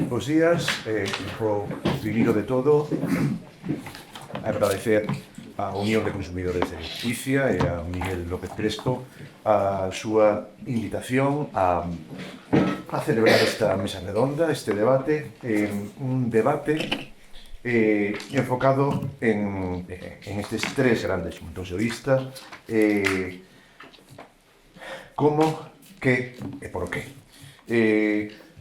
Bos días, por primeiro de todo agradecer á Unión de Consumidores de Galicia e a Miguel López Crespo a súa invitación a celebrar esta mesa redonda, este debate, un debate enfocado en estes tres grandes puntos de vista, como, que e por qué.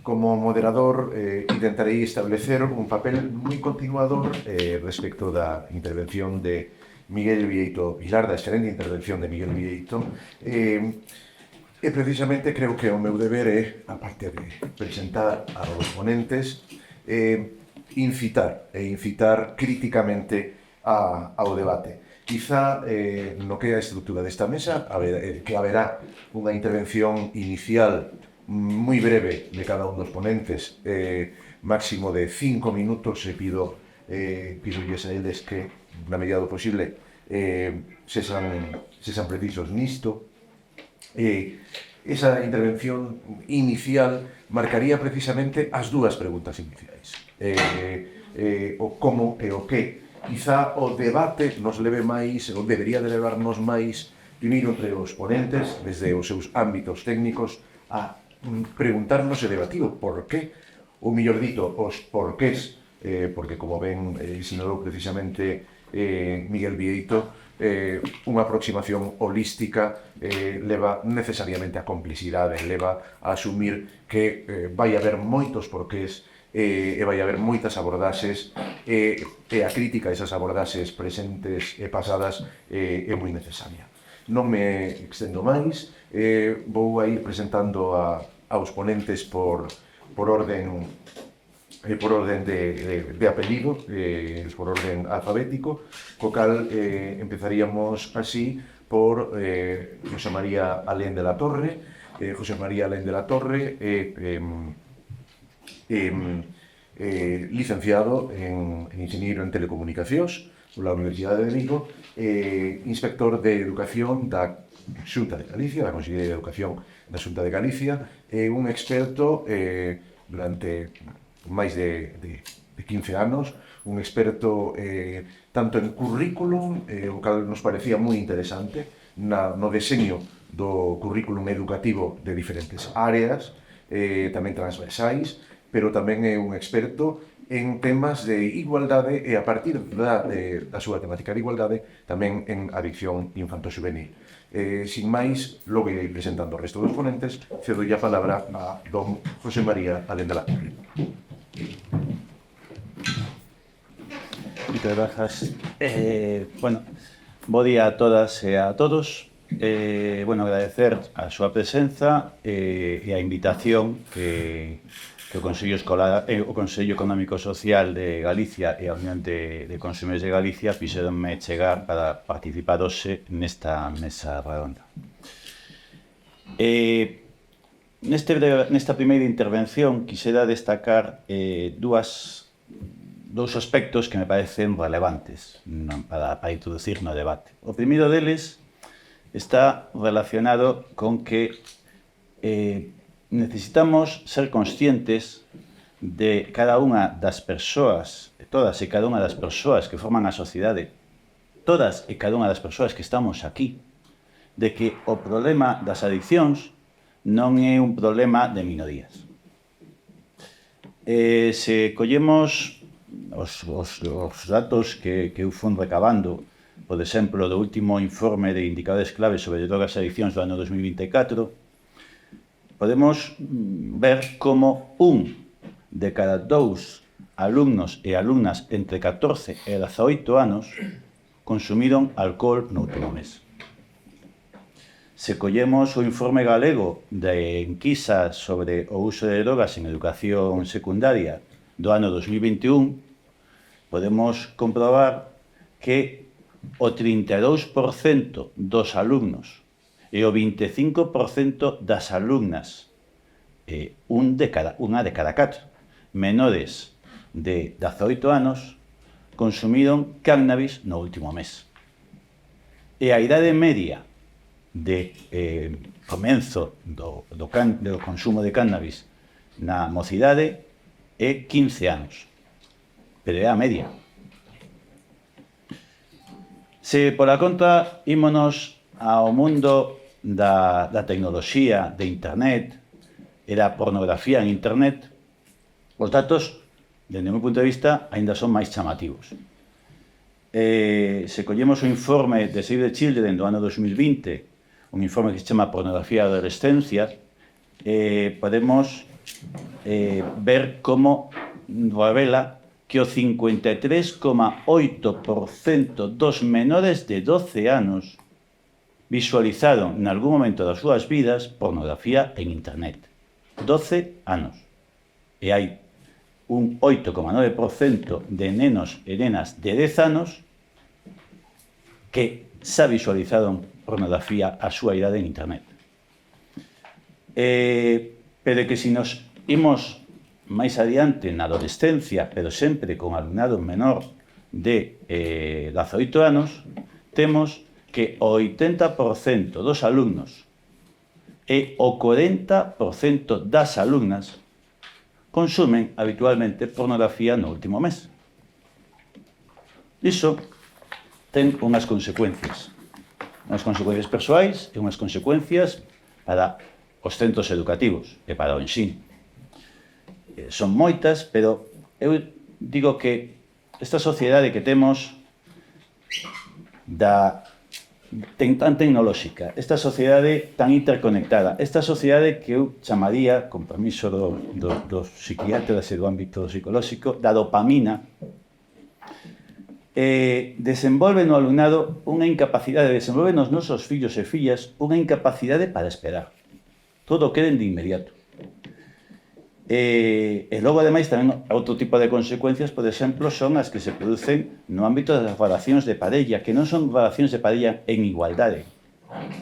Como moderador intentarei establecer un papel moi continuador respecto da intervención de Miguel Vieito Pilar, da excelente intervención de Miguel Vieito, e precisamente creo que o meu deber é, a parte de presentar aos ponentes, incitar críticamente ao debate. Quizá no que é a estrutura desta mesa que haberá unha intervención inicial moi breve de cada un dos ponentes, máximo de 5 minutos, e pidolles a eles que, na medida do posible, sesan precisos nisto. Esa intervención inicial marcaría precisamente as dúas preguntas iniciais. O como e o que. Quizá o debate nos leve máis, ou debería de levarnos máis, primeiro entre os ponentes, desde os seus ámbitos técnicos, a preguntarnos e debatir o porqué, ou mellor dito, os porqués, porque como ben sinalou precisamente Miguel Vieito, unha aproximación holística leva necesariamente a complicidade, leva a asumir que vai haber moitos porqués e vai haber moitas abordaxes e a crítica a esas abordaxes presentes e pasadas é moi necesaria. Non me extendo máis, vou a ir presentando aos ponentes por orden de apelido, por orden alfabético, co cal empezaríamos así por José María Alén de la Torre. José María Alén de la Torre licenciado en Inxeñeiro en Telecomunicacións pola Universidade de Vigo, inspector de Educación da Xunta de Galicia, da Consellería de Educación da Xunta de Galicia, un experto durante máis de 15 anos, un experto tanto en currículum, o cal nos parecía moi interesante, no deseño do currículum educativo de diferentes áreas, tamén transversais, pero tamén é un experto en temas de igualdade e a partir da súa temática de igualdade tamén en adicción infanto-xuvenil. Sin máis, logo irei presentando o resto dos ponentes, cedo a palabra a don José María Alén de la Torre. Moitas grazas. Bo día a todas e a todos. Agradecer a súa presenza e a invitación que o Consello Económico Social de Galicia e a Unión de Consumidores de Galicia fixeronme chegar para participar hoxe nesta mesa redonda. Nesta primeira intervención quixera destacar dous aspectos que me parecen relevantes para introducir no debate. O primeiro deles está relacionado con que necesitamos ser conscientes de cada unha das persoas, de todas e cada unha das persoas que forman a sociedade, todas e cada unha das persoas que estamos aquí, de que o problema das adiccións non é un problema de minorías. Se collemos os datos que eu fui recabando, por exemplo, do último informe de indicadores clave sobre drogas e adiccións do ano 2024, podemos ver como un de cada dous alumnos e alumnas entre 14 e 18 anos consumiron alcohol no último mes. Se collemos o informe galego de enquisa sobre o uso de drogas en educación secundaria do ano 2021, podemos comprobar que o 32% dos alumnos e o 25% das alumnas, unha de cada 4 menores de 18 anos, consumiron cannabis no último mes. E a idade media de comenzo do consumo de cannabis na mocidade é 15 anos. Pero é a media. Se pola conta ímonos ao mundo da tecnoloxía, de internet e da pornografía en internet, os datos, dende o meu punto de vista, aínda son máis chamativos. Se collemos o informe de Save the Children do ano 2020, un informe que se chama Pornografía da Adolescencia, podemos ver como revela que o 53,8% dos menores de 12 anos visualizaron en algún momento das súas vidas pornografía en internet. 12 anos. E hai un 8,9% de nenos e nenas de 10 anos que xa visualizaron pornografía a súa idade en internet. Pero que se nos imos máis adiante na adolescencia, pero sempre con alumnado menor de 18 anos, temos que o 80% dos alumnos e o 40% das alumnas consumen habitualmente pornografía no último mes. Iso ten unhas consecuencias persoais e unhas consecuencias para os centros educativos e para o ensino. Son moitas, pero eu digo que esta sociedade que temos tan tecnolóxica, esta sociedade tan interconectada, esta sociedade que eu chamaría, con permiso dos psiquiatras e do ámbito psicolóxico, da dopamina, desenvolve no alumnado unha incapacidade, desenvolve nos nosos fillos e fillas unha incapacidade para esperar. Todo queren de inmediato. E logo, ademais, tamén outro tipo de consecuencias, por exemplo, son as que se producen no ámbito das relacións de parella, que non son relacións de parella en igualdade,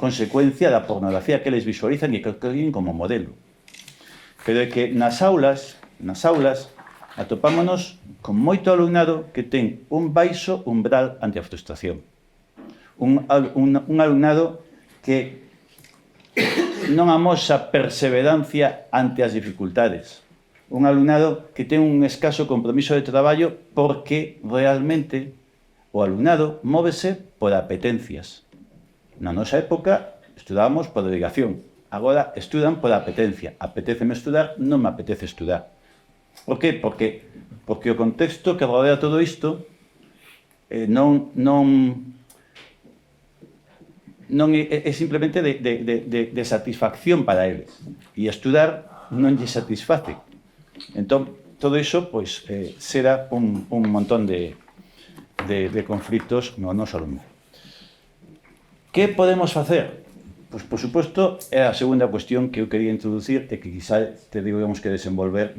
consecuencia da pornografía que eles visualizan e que cogen como modelo. Pero é que nas aulas atopámonos con moito alumnado que ten un baixo umbral ante a frustración. Un alumnado que non amosa perseverancia ante as dificultades. Un alumnado que ten un escaso compromiso de traballo porque realmente o alumnado móvese por apetencias. Na nosa época estudábamos por obrigación. Agora estudan por apetencia. Apetéceme estudar, non me apetece estudar. Por que? Porque o contexto que rodea todo isto é simplemente de satisfacción para eles. E estudar non lle satisface. Entón, todo iso, pois, será un montón de conflitos no noso alumno. Que podemos facer? Pois, por suposto, é a segunda cuestión que eu quería introducir e que quizá teríamos que desenvolver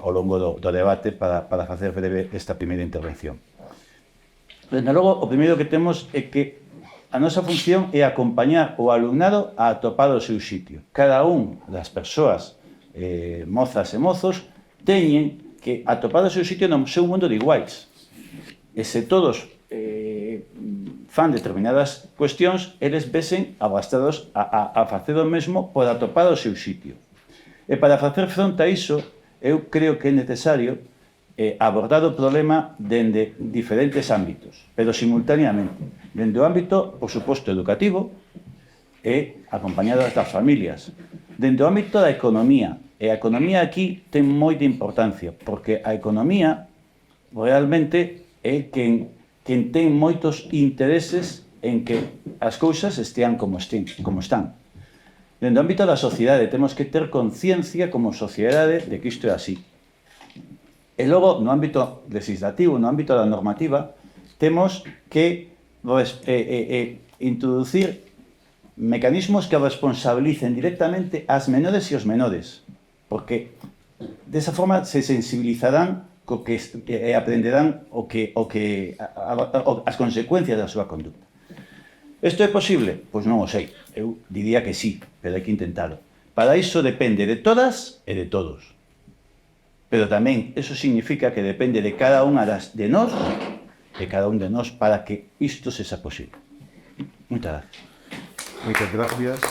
ao longo do debate para facer breve esta primeira intervención. Desde logo, o primeiro que temos é que a nosa función é acompañar o alumnado a atopar o seu sitio. Cada un das persoas, mozas e mozos, teñen que atopar o seu sitio no seu mundo de iguais. E se todos fan determinadas cuestións, eles vesen abastados a facer o mesmo por atopar o seu sitio. E para facer fronte a iso, eu creo que é necesario abordar o problema dende diferentes ámbitos, pero simultaneamente. Dende o ámbito, por suposto, educativo e acompañado das familias. Dende o ámbito da economía. E a economía aquí ten moita importancia, porque a economía realmente é quen ten moitos intereses en que as cousas estean como están. Dende o ámbito da sociedade, temos que ter conciencia como sociedade de que isto é así. E logo, no ámbito legislativo, no ámbito da normativa, temos que introducir mecanismos que responsabilicen directamente ás menores e os menores, porque desa forma se sensibilizarán e aprenderán as consecuencias da súa conducta. Isto é posible? Pois non o sei. Eu diría que sí, pero hai que intentalo. Para iso depende de todas e de todos. Pero tamén eso significa que depende de cada unha de nós, para que isto sexa posible. Moitas gracias. Moitas gracias.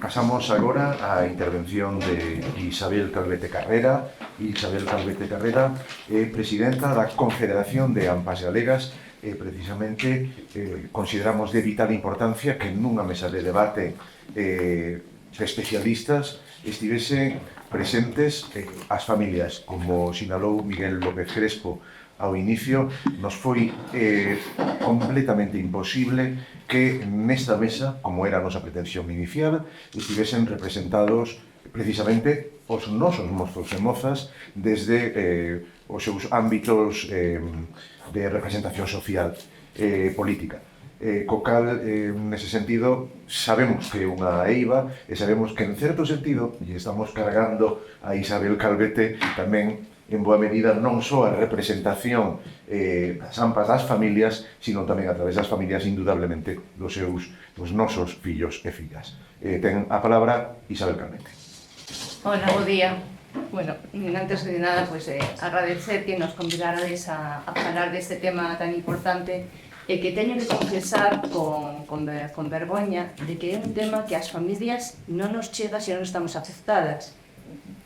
A Pasamos agora á intervención de Isabel Calvete Carrera. Isabel Calvete Carrera é presidenta da Confederación de AMPAs Galegas e precisamente consideramos de vital importancia que nunha mesa de debate de especialistas estivesen presentes as familias. Como sinalou Miguel López Crespo ao inicio, nos foi completamente imposible que nesta mesa, como era a nosa pretensión inicial, estivesen representados precisamente os nosos mozos e mozas desde os seus ámbitos de representación social política. Co cal, nese sentido, sabemos que é unha eiva e sabemos que, en certo sentido, e estamos cargando a Isabel Calvete tamén en boa medida non só a representación das AMPAs das familias, sino tamén a través das familias, indudablemente, dos nosos fillos e fillas. Ten a palabra Isabel Calvete. Hola, bo día. Bueno, antes de nada, pues agradecer que nos convidárades a falar deste tema tan importante e que teño que confesar con vergoña de que é un tema que as familias non nos chega se non estamos afectadas,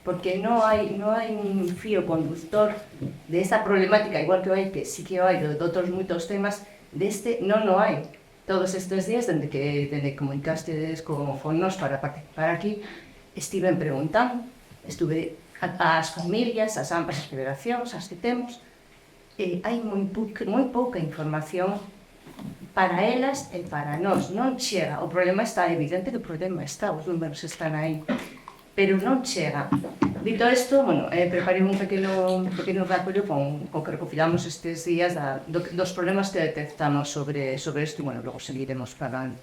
porque non hai un fío conductor de esta problemática, igual que hai, que sí que hai de outros moitos temas, deste non o hai. Todos estes días, dende que comunicastedes con nos para participar aquí, estiven preguntando, estuve ás familias, ás AMPAs, as federacións, as que temos, e hai moi pouca información para elas e para nós. Non chega, o problema está, evidente que o problema está, os números están aí, pero non chega. Dito isto, bueno, preparei un pequeno recollo con que recopilamos estes días dos problemas que detectamos sobre isto e, bueno, logo seguiremos falando.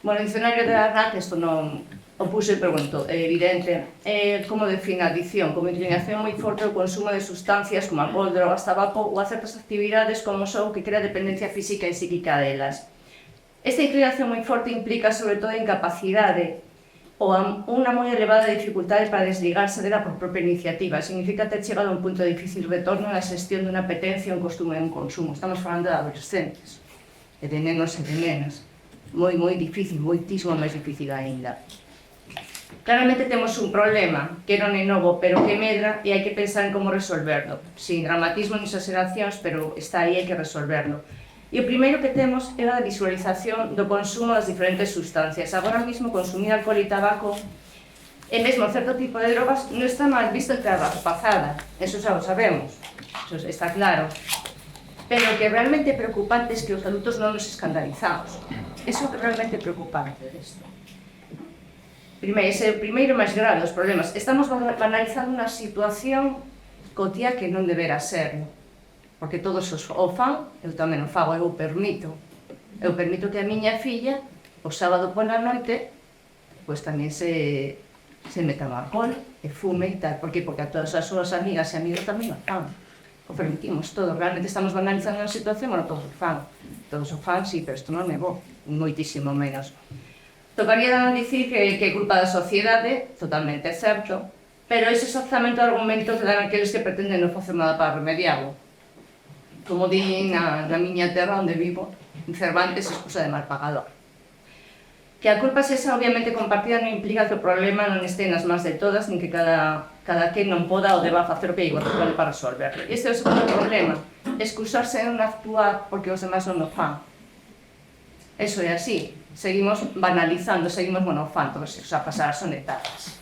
Bueno, o dicionario de la RAC, isto non o puse e pregunto, é evidente, como define a adicción? Como inclinación moi forte ao consumo de sustancias como alcohol, drogas, tabaco ou a certas actividades como son que crea dependencia física e psíquica delas. Esta inclinación moi forte implica sobre todo incapacidade ou unha moi elevada dificultade para desligarse dela por propia iniciativa. Significa ter chegado a un punto de difícil retorno na xestión dunha apetencia, un costume e un consumo. Estamos falando de adolescentes, e de nenos e de nenas. Moi difícil, moitísimo máis difícil aínda. Claramente temos un problema que non é novo, pero que medra e hai que pensar en como resolverlo. Sin dramatismo ni exageracións, pero está aí, hai que resolverlo. E o primeiro que temos é a visualización do consumo das diferentes sustancias. Agora mesmo consumir alcohol e tabaco e mesmo certo tipo de drogas non está mal visto entre a rapazada. Eso xa o sabemos, eso está claro. Pero o que é realmente preocupante é que os adultos non nos escandalizamos. Eso é realmente preocupante desto. Ese é o primeiro máis grave dos problemas. Estamos banalizando unha situación cotiá que non debera ser, porque todos o fan, eu tamén o fago, eu permito que a miña filla o sábado pola noite pois tamén se meta no alcohol e fume e tal. Por que? Porque a todas as súas amigas e amigos tamén o fan, o permitimos todo. Realmente estamos banalizando a situación, bueno, todos o fan, sí, pero isto non é bo, moitísimo menos. Tocaría dicir que é culpa da sociedade, totalmente certo, pero ese exactamente o argumento que dan aqueles que pretenden non facer nada para remediarlo. Como din na miña terra onde vivo, Cervantes, excusa de mal pagador. Que a culpa esa obviamente compartida non implica que o problema non este nas más de todas, nin que cada quen non poda ou deba facer o que igual para resolverlo. E este é o segundo problema, excusarse en non actuar porque os demás non o fan. Eso é así, seguimos banalizando, seguimos fan, todos os a pasar son etapas.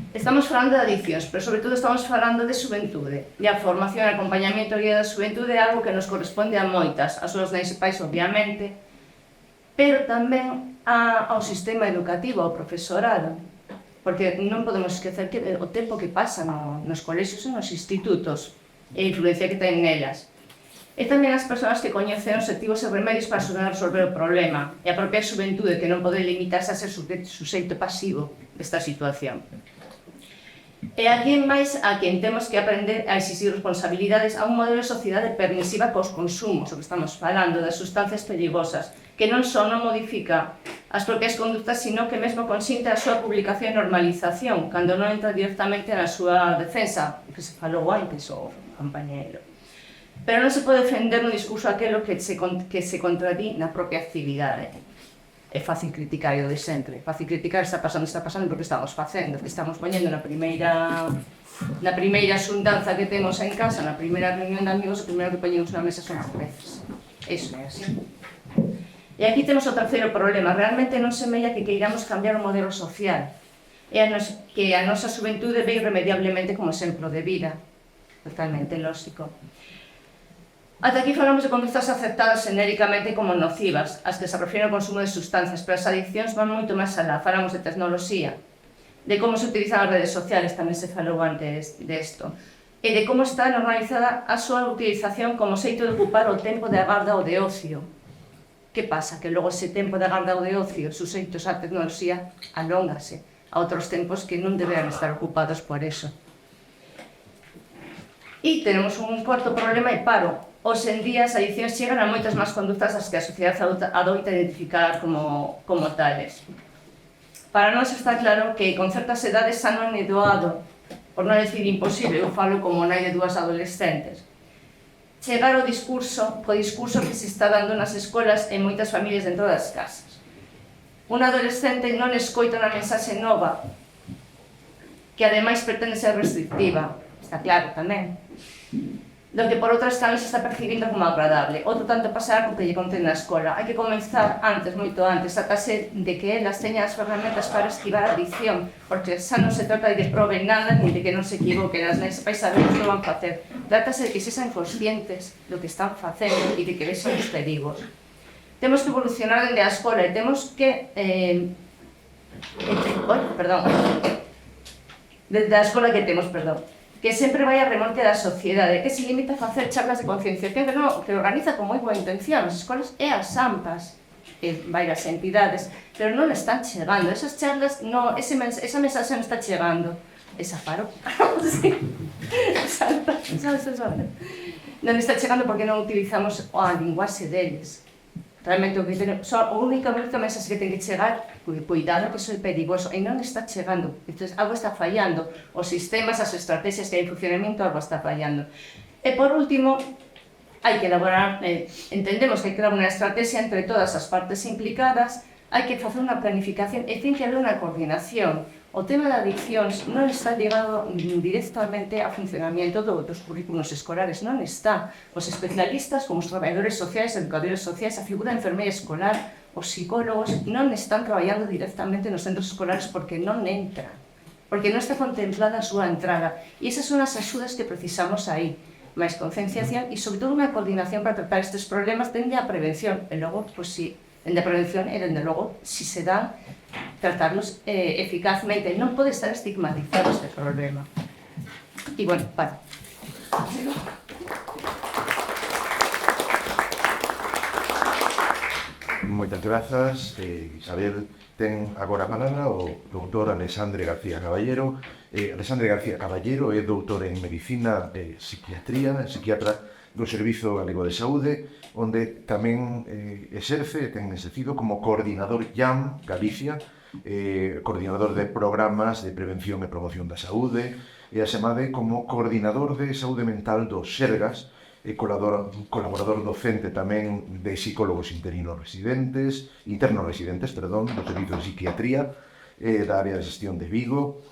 Estamos falando de adiccións, pero sobre todo estamos falando de xuventude. E a formación e acompañamento guía da xuventude é algo que nos corresponde a moitas, as súas nais e pais, obviamente, pero tamén ao sistema educativo, ao profesorado, porque non podemos esquecer que o tempo que pasa nos colexios e nos institutos e a influencia que ten nelas. E tamén as persoas que coñecen obxectivos e remedios para axudar a resolver o problema, e a propia xuventude que non pode limitarse a ser suxeito pasivo desta situación. E a quen máis a quen temos que aprender a exigir responsabilidades a un modelo de sociedade permisiva cos consumos, o que estamos falando, das sustancias perigosas, que non só non modifica as propias conductas, sino que mesmo consinte a súa publicación e normalización, cando non entra directamente na súa defensa, que se falou antes o compañeiro. Pero non se pode defender un discurso aquelo que se contradí na propia actividade. É fácil criticar o de sempre. Fácil criticar está pasando, porque estamos facendo, que estamos poñendo na primeira xuntanza que temos en casa, na primeira reunión de amigos, o primeiro que poñemos na mesa son as veces. Iso é así. E aquí temos o terceiro problema. Realmente non semella que queiramos cambiar o modelo social. E que a nosa xuventude ve irremediablemente como exemplo de vida. Totalmente lógico. Ata aquí falamos de conductas aceptadas xenéricamente como nocivas, as que se refiren ao consumo de sustancias, pero as adiccións van moito máis alá. Falamos de tecnoloxía, de como se utilizan as redes sociales, tamén se falou antes desto, e de como está normalizada a súa utilización como xeito de ocupar o tempo de agarda ou de ocio. Que pasa? Que logo ese tempo de agarda ou de ocio, suxeitos á tecnoloxía, alóngase a outros tempos que non deberan estar ocupados por eso. E tenemos un cuarto problema e paro. Hoxe en día as adiccións chegan a moitas máis conductas as que a sociedade adoita identificar como tales. Para nós está claro que con certas edades xa non é doado, por non decir imposible, eu falo como nai de dúas adolescentes, chegar ao discurso que se está dando nas escolas en moitas familias dentro das casas. Un adolescente non escoita unha mensaxe nova, que ademais pretende ser restrictiva, está claro tamén, do que por outras canles se está percibindo como agradable. Outro tanto pasar co que lle contén na escola. Hai que comenzar antes, moito antes, a case de que elas teñan as ferramentas para esquivar a adicción, porque xa non se trata de que proben nada, ni de que non se equivoquen, as nais vais saber o que van facer. Trátase de que sexan conscientes do que están facendo e de que vexan os perigos. Temos que evolucionar dende a escola e temos que... Desde a escola que temos, que sempre vai a remolque da sociedade, que se limita a facer charlas de concienciación, que organiza con moi boa intención as escolas e as AMPAs, e varias entidades, pero non están chegando. Esas charlas, esa mensaxe non está chegando. Esa paro. Sí. Non está chegando porque non utilizamos a linguaxe deles. Realmente, o único mensaxe que ten que chegar, cuidado que iso é perigoso, e non está chegando. Entón, algo está fallando. Os sistemas, as estrategias que hai en funcionamento, algo está fallando. E por último, hai que elaborar, entendemos que hai que elaborar unha estrategia entre todas as partes implicadas, hai que facer unha planificación e ten que haber unha coordinación. O tema da adiccións non está ligado directamente ao funcionamento dos currículos escolares, non está. Os especialistas, como os traballadores sociais, educadores sociais, a figura de enfermeira escolar, os psicólogos, non están traballando directamente nos centros escolares porque non entran, porque non está contemplada a súa entrada. E esas son as axudas que precisamos aí. máis concienciación e, sobre todo, unha coordinación para tratar estes problemas dende a prevención. E logo, pois, si, dende a prevención e, dende logo, si se dan, tratarlos eficazmente. Non pode estar estigmatizado este problema. E, bueno, para. Moitas grazas, Isabel. Ten agora a palabra o doutor Alexandre García Caballero. Alexandre García Caballero é doutor en Medicina e Psiquiatría, psiquiatra do Servizo Galego de Saúde, onde tamén exerce, ten exercido como coordinador IAM Galicia, coordinador de programas de prevención e promoción da saúde, e asemade como coordinador de saúde mental do Sergas, e colaborador docente tamén de psicólogos internos residentes, do Servizo de Psiquiatría, da área de xestión de Vigo.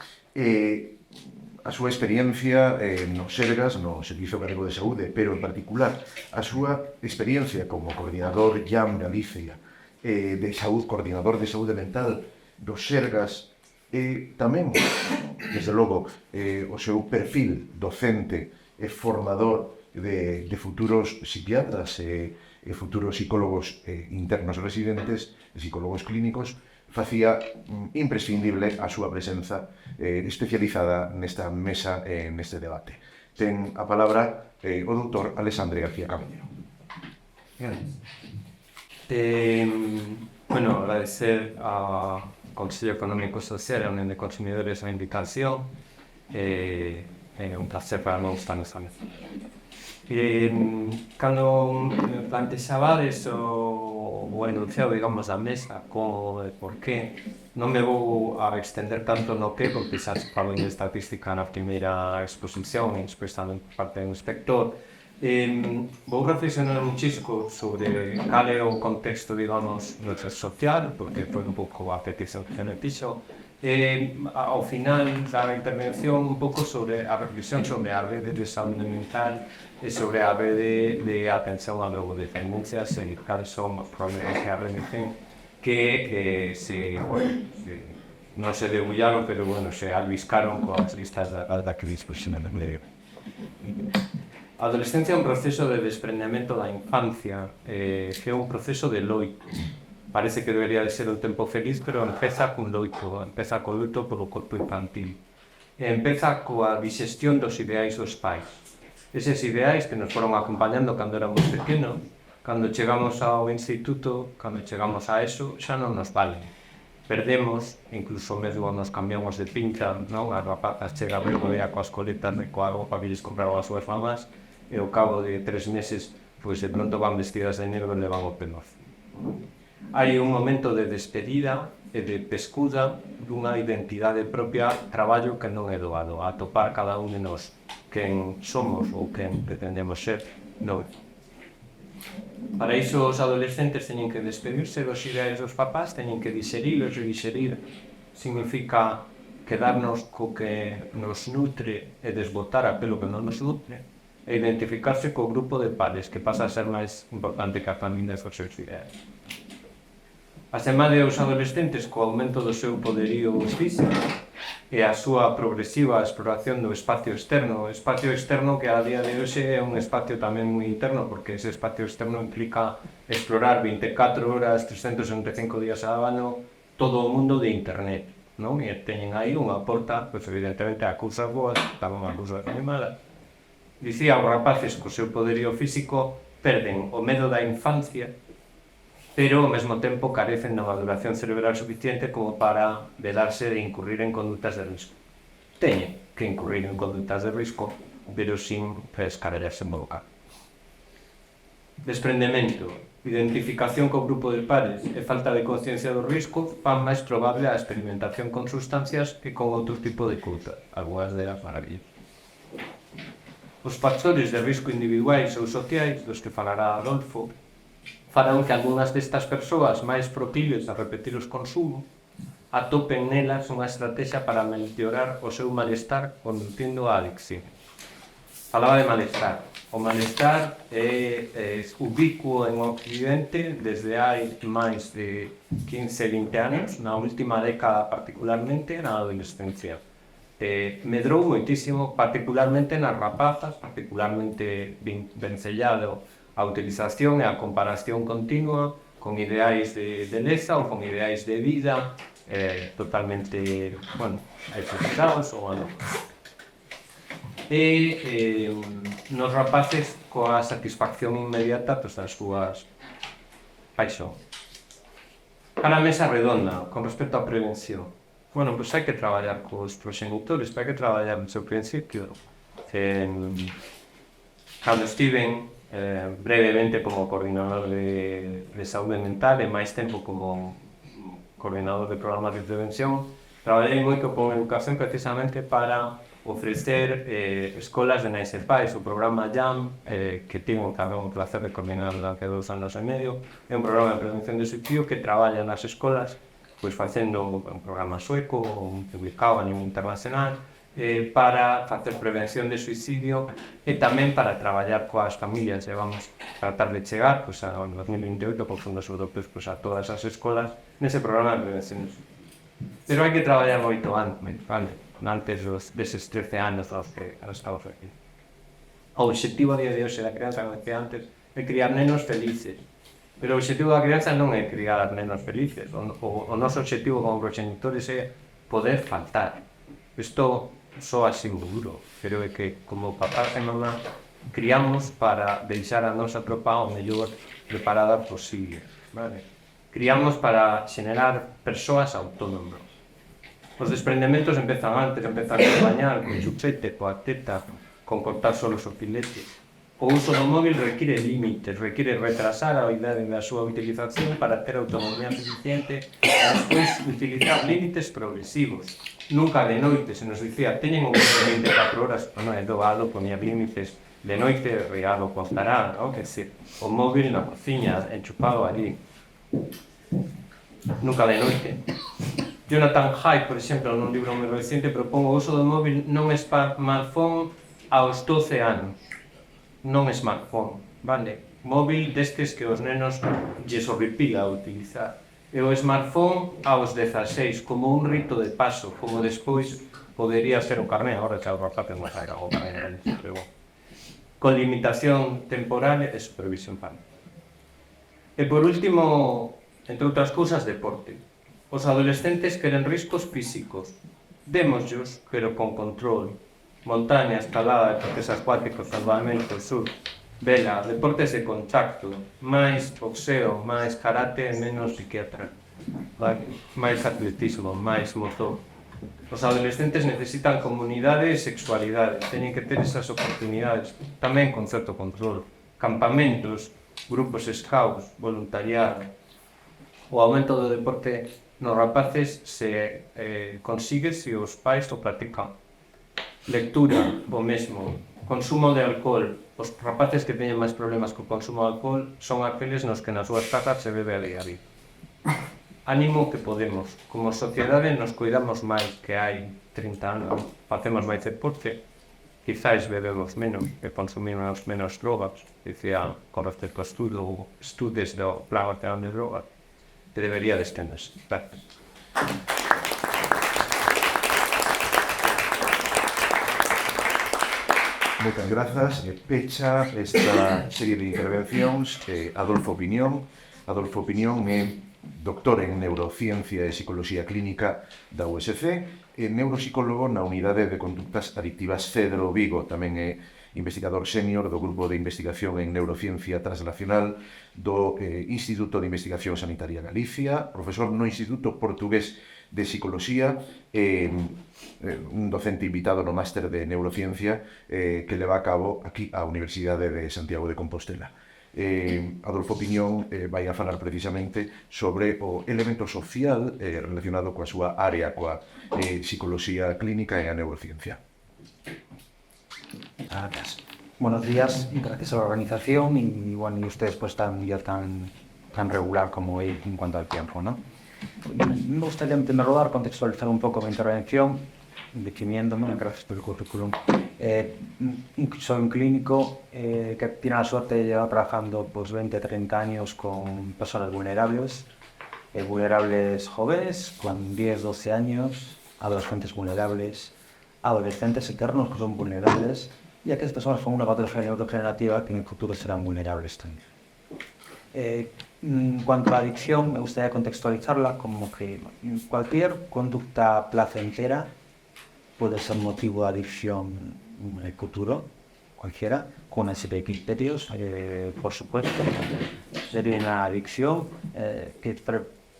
A súa experiencia no Sergas, no Servizo Galego de Saúde, pero en particular a súa experiencia como coordinador IAM Galicia de saúde, coordinador de saúde mental do Sergas, e tamén, desde logo, o seu perfil docente e formador de futuros psiquiatras e futuros psicólogos internos residentes, psicólogos clínicos, facía imprescindible a súa presenza especializada nesta mesa, neste debate. Ten a palabra o doutor Alexandre García Caballero. Bueno, agradecer ao Consello Económico Social e a Unión de Consumidores a invitación. É un placer para nós estar nesta mesa. Cando me plantexabades o enunciado, digamos, da mesa, como e por qué, non me vou a extender tanto no que, porque xa se falou en estatística na primeira exposición, e despois tamén por parte do inspector, Vou reflexionar un chisco sobre cal é o contexto, digamos, noso social, porque foi un pouco a petición que me fixo. Ao final da intervención un pouco sobre a reflexión sobre a rede de saúde mental e sobre a rede de atención a drogodependencias e cales son os problemas que a rede ten que non se debullaron, pero bueno, se albiscaron coas listas da que dispuxen no medio. A adolescencia é un proceso de desprendemento da infancia, que é un proceso de loito. Parece que debería de ser un tempo feliz, pero empeza cun loito, empeza co loito polo corpo infantil. E empeza coa digestión dos ideais dos pais. Eses ideais que nos foron acompañando cando éramos pequenos, cando chegamos ao instituto, cando chegamos a eso, xa non nos valen. Perdemos, incluso mesmo nos cambiamos de pinta, non? As rapazas chegan a ver coas coletas e coa roupa que lles compraron as súas mamás, e ao cabo de 3 meses, pois de pronto van vestidas de negro e levan o pelo azul. Hai un momento de despedida e de pescuda dunha identidade propia, traballo que non é doado, a atopar cada un de nós quen somos ou quen pretendemos ser, non. Para iso os adolescentes teñen que despedirse dos ideais dos papás, teñen que dixerilos, e digerir significa quedarnos co que nos nutre e desbotar aquilo que non nos nutre, e identificarse co grupo de pares, que pasa a ser máis importante que a familia dos seus ideais. Asemade aos adolescentes, co aumento do seu poderío físico e a súa progresiva exploración do espacio externo, o espacio externo que a día de hoxe é un espacio tamén moi interno, porque ese espacio externo implica explorar 24 horas, 365 días ao ano, todo o mundo de internet, non? E teñen aí unha porta, pois evidentemente a cousas boas, tamén a cousas moi malas. Dicía, os rapaces co seu poderío físico perden o medo da infancia, pero ao mesmo tempo carecen da maduración cerebral suficiente como para vedarse de incurrir en conductas de risco. Teñen que incurrir en conductas de risco, pero sin escabelarse en boca. Desprendemento, identificación co grupo de pares e falta de conciencia do risco fan máis probable a experimentación con sustancias e con outro tipo de cousas, algunhas delas maravillas. Os factores de risco individuais ou sociais, dos que falará Adolfo, farán que algunhas destas persoas máis propiles a repetir os consumos atopen nelas unha estrategia para mellorar o seu malestar conducindo á adicción. Falaba de malestar. O malestar é ubicuo en Occidente desde hai máis de 15-20 anos, na última década particularmente na adolescencia. Medrou moitísimo, particularmente nas rapazas, particularmente vencellado a utilización e a comparación continua con ideais de beleza ou con ideais de vida totalmente, bueno, exagerados ou algo. E nos rapaces coa satisfacción inmediata das súas paixón. Para a mesa redonda, con respecto á prevención. Bueno, pois hai que traballar cos proxenitores, hai que traballar no seu principio. Cando estiven brevemente como coordinador de saúde mental e máis tempo como coordinador de programas de prevención, traballei moito con educación precisamente para ofrecer escolas de nais e pais. O programa JAM, que tengo tamén o placer de coordinar durante 2 anos e medio, é un programa de prevención de suicidio que traballa nas escolas pois facendo un programa sueco, publicado a nivel internacional, para facer prevención de suicidio e tamén para traballar coas familias. Vamos tratar de chegar, pois, en 2028, por fondos europeos, pois, a todas as escolas nese programa de prevención de suicidio. Pero hai que traballar moito antes deses 13 anos aos que estamos aquí. O obxectivo a día de hoxe da crianza, como decía antes, é criar nenos felices. Pero o obxectivo da crianza non é criar nenos felices. O noso obxectivo como proxenitores é poder faltar. Isto soa así moi duro, pero é que como papá e mamá criamos para deixar a nosa tropa o mellor preparada posible, vale? Criamos para xenerar persoas autónomas. Os desprendementos empezan antes, empezan a bañar, con chupete, coa teta, con cortar solos os filetes. O uso do móvil require límites, require retrasar a idade da súa utilización para ter autonomía suficiente e despois utilizar límites progresivos. Nunca de noite se nos dicía teñen un 24 horas, non é doado poñer límites de noite Rial o contará, ¿no? Que decir, o móvil na cociña, enchufado ali, nunca de noite. Jonathan Haidt, por exemplo, nun libro moi recente, propón o uso do móvil non smartphone aos 12 anos. Non smartphone, vale? Móvil destes que os nenos lles horripila utilizar. E o smartphone aos 16, como un rito de paso, como despois podería ser o carné, agora xa o rapaz máis sair o carné, pero bueno. Con limitación temporal e supervisión parental. E por último, entre outras cousas, deporte. Os adolescentes queren riscos físicos. Démosllos, pero con control. Montaña, escalada, deportes acuáticos, salvamento, surf, vela, deportes de contacto, máis boxeo, máis karate, menos psiquiatra, vale? Máis atletismo, máis motor. Os adolescentes necesitan comunidade e sexualidade, teñen que ter esas oportunidades, tamén con certo control. Campamentos, grupos scouts, voluntariado. O aumento do deporte nos rapaces se consigue se os pais o practican. Lectura, o mesmo. Consumo de alcohol. Os rapaces que teñen máis problemas co consumo de alcohol son aqueles nos que nas súas casas se bebe a diario. Ánimo que podemos. Como sociedade nos cuidamos máis que hai 30 anos. Facemos máis deporte. Quizáis bebemos menos e consumimos menos drogas. Dicía con respecto a estudos do Plan Nacional de Drogas, que debería destenderse. Gracias. Moitas grazas. Pecha esta serie de intervencións Adolfo Piñón. Adolfo Piñón é doctor en Neurociencia e Psicoloxía Clínica da USC e neuropsicólogo na Unidade de Conductas Adictivas Cedro Vigo. Tamén é investigador sénior do Grupo de Investigación en Neurociencia Translacional do Instituto de Investigación Sanitaria Galicia, profesor no Instituto Portugués de Psicoloxía e un docente invitado no Máster de Neurociencia que leva a cabo aquí a Universidade de Santiago de Compostela. Adolfo Piñón vai a falar precisamente sobre o elemento social relacionado coa súa área, coa psicoloxía clínica e a neurociencia. Gracias. Buenos días, gracias a la organización y bueno, y ustedes pues tan regular como hoy en cuanto al tiempo, ¿no? Me gustaría en primer lugar contextualizar un poco mi intervención, definiéndome, gracias por el currículum. Soy un clínico que tiene la suerte de llevar trabajando pues 20-30 años con personas vulnerables, vulnerables jóvenes con 10-12 años, adolescentes vulnerables, adolescentes eternos que son vulnerables, y aquellas personas con una patología neurodegenerativa que en el futuro serán vulnerables también. En cuanto a la adicción, me gustaría contextualizarla como que cualquier conducta placentera puede ser motivo de adicción en el futuro, cualquiera, con una serie de criterios, por supuesto. Sería una adicción que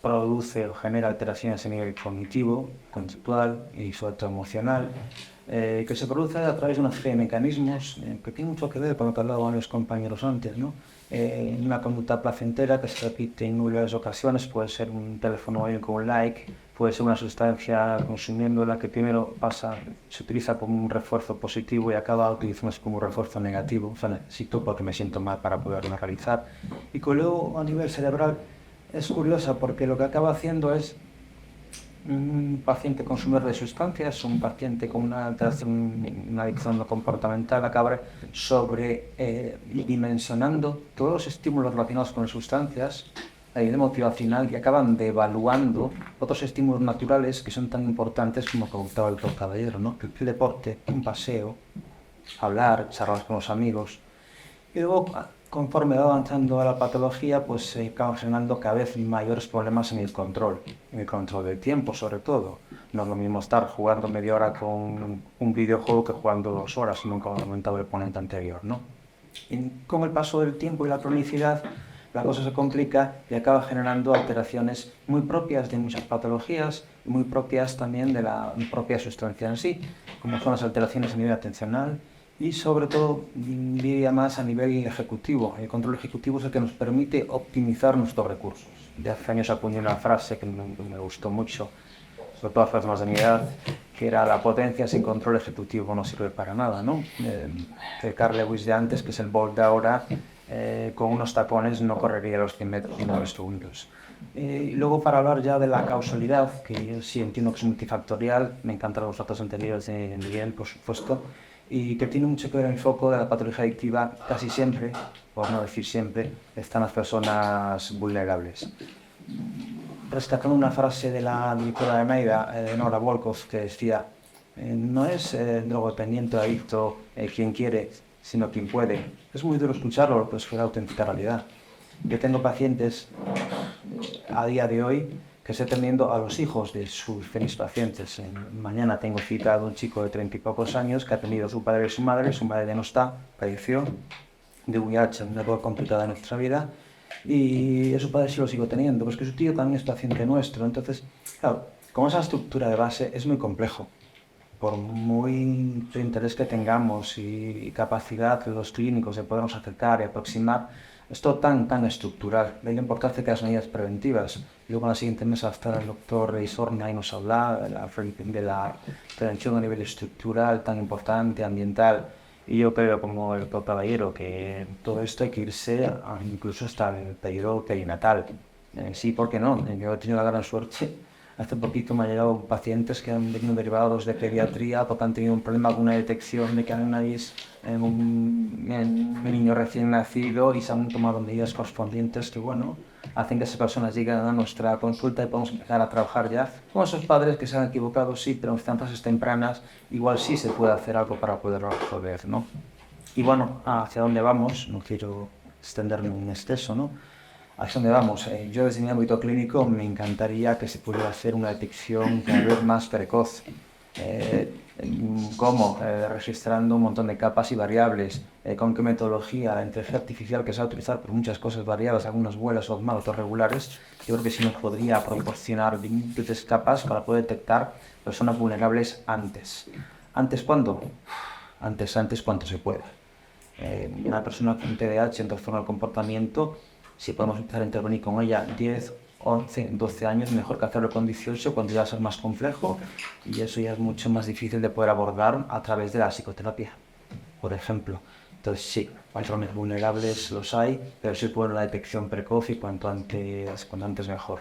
produce o genera alteraciones a nivel cognitivo, conductual y sobre todo emocional, que se produce a través de una serie de mecanismos que tienen mucho que ver con lo que hablaban los compañeros antes, ¿no? Una conducta placentera que se repite en numerosas ocasiones, puede ser un teléfono móvil con un like, puede ser una sustancia consumiéndola que primero se utiliza como un refuerzo positivo y acaba utilizándose como un refuerzo negativo, o sea, necesito porque me siento mal para poderlo realizar, y que luego a nivel cerebral es curiosa porque lo que acaba haciendo es un paciente consumidor de sustancias, un paciente con una alteración, una adicción comportamental, acaba sobredimensionando todos los estímulos relacionados con las sustancias a nivel motivacional y acaban devaluando otros estímulos naturales que son tan importantes como comentaba el doctor Caballero, ¿no? El deporte, un paseo, hablar, charlar con los amigos. Y luego, conforme va avanzando la patología, pues se acaban generando cada vez mayores problemas en el control del tiempo sobre todo. No es lo mismo estar jugando media hora con un videojuego que jugando 2 horas, como comentaba el ponente anterior, ¿no? Y con el paso del tiempo y la cronicidad, la cosa se complica y acaba generando alteraciones muy propias de muchas patologías y muy propias también de la propia sustancia en sí, como son las alteraciones a nivel atencional, y sobre todo, diría más a nivel ejecutivo. El control ejecutivo es el que nos permite optimizar nuestros recursos. De hace años acuñé una frase que me gustó mucho, sobre todo a personas de mi edad, que era la potencia sin control ejecutivo no sirve para nada, ¿no? El Carl Lewis de antes, que es el Bolt de ahora, con unos tapones no correría los 100 metros en 9 segundos. Y luego, para hablar ya de la causalidad, que yo sí entiendo que es multifactorial, me encantan los datos anteriores de Miguel, por supuesto, y que tiene mucho que ver el foco de la patología adictiva. Casi siempre, por no decir siempre, están las personas vulnerables. Rescatando una frase de la directora de Meida, Nora Volkov, que decía: no es el drogodependiente o adicto quien quiere, sino quien puede. Es muy duro escucharlo, pero es la auténtica realidad. Yo tengo pacientes a día de hoy que estoy atendiendo a los hijos de sus felices pacientes. Mañana tengo citado un chico de 30 y pocos años que ha tenido a su padre y su madre ya no está, falleció de VIH, una época complicada de nuestra vida, y a su padre sí lo sigo teniendo, pues que su tío también es paciente nuestro. Entonces, claro, con esa estructura de base es muy complejo. Por muy interés que tengamos y capacidad de los clínicos de podernos acercar y aproximar, es todo tan estructural. De ahí la importancia de las medidas preventivas. Luego en la siguiente mesa estará el doctor Reisorna y nos habla de la prevención a nivel estructural tan importante, ambiental. Y yo creo, como el doctor Caballero, que todo esto hay que irse incluso hasta el periodo perinatal. Sí, ¿por qué no? Yo he tenido la gran suerte. Hace poquito me han llegado pacientes que han venido derivados de pediatría porque han tenido un problema con una detección de cannabis en un niño recién nacido, y se han tomado medidas correspondientes que, bueno, hacen que esas personas lleguen a nuestra consulta y podamos empezar a trabajar ya con esos padres que se han equivocado, sí, pero en fases tempranas igual sí se puede hacer algo para poderlo resolver, ¿no? Y bueno, ¿hacia dónde vamos? No quiero extenderme en exceso, ¿no? ¿Hacia dónde vamos? Yo desde mi ámbito clínico me encantaría que se pudiera hacer una detección cada vez más precoz. ¿Cómo? Registrando un montón de capas y variables. ¿Con qué metodología? La inteligencia artificial, que se va a utilizar por muchas cosas variadas, algunos vuelos o malos o regulares. Yo creo que sí nos podría proporcionar múltiples capas para poder detectar personas vulnerables antes. ¿Antes cuándo? Antes cuanto se pueda. Una persona con TDAH, en trastorno del comportamiento, si podemos empezar a intervenir con ella 10, 11, 12 años, mejor que hacerlo con 18, cuando ya es más complejo, y eso ya es mucho más difícil de poder abordar a través de la psicoterapia, por ejemplo. Entonces sí, patrones vulnerables los hay, pero sí puede la detección precoz y cuanto antes mejor.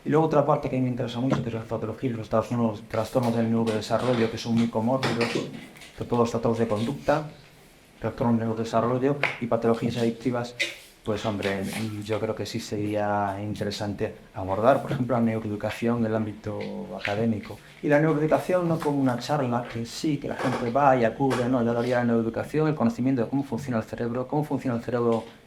Y luego otra parte que a mí me interesa mucho, que es la patología y los trastornos del neurodesarrollo, que son muy comórbidos, sobre todo los trastornos de conducta, trastornos del neurodesarrollo y patologías adictivas. Pues hombre, yo creo que sí sería interesante abordar, por ejemplo, la neuroeducación en el ámbito académico. Y la neuroeducación no como una charla, que sí, que la gente va y acude, no, yo daría la neuroeducación, el conocimiento de cómo funciona el cerebro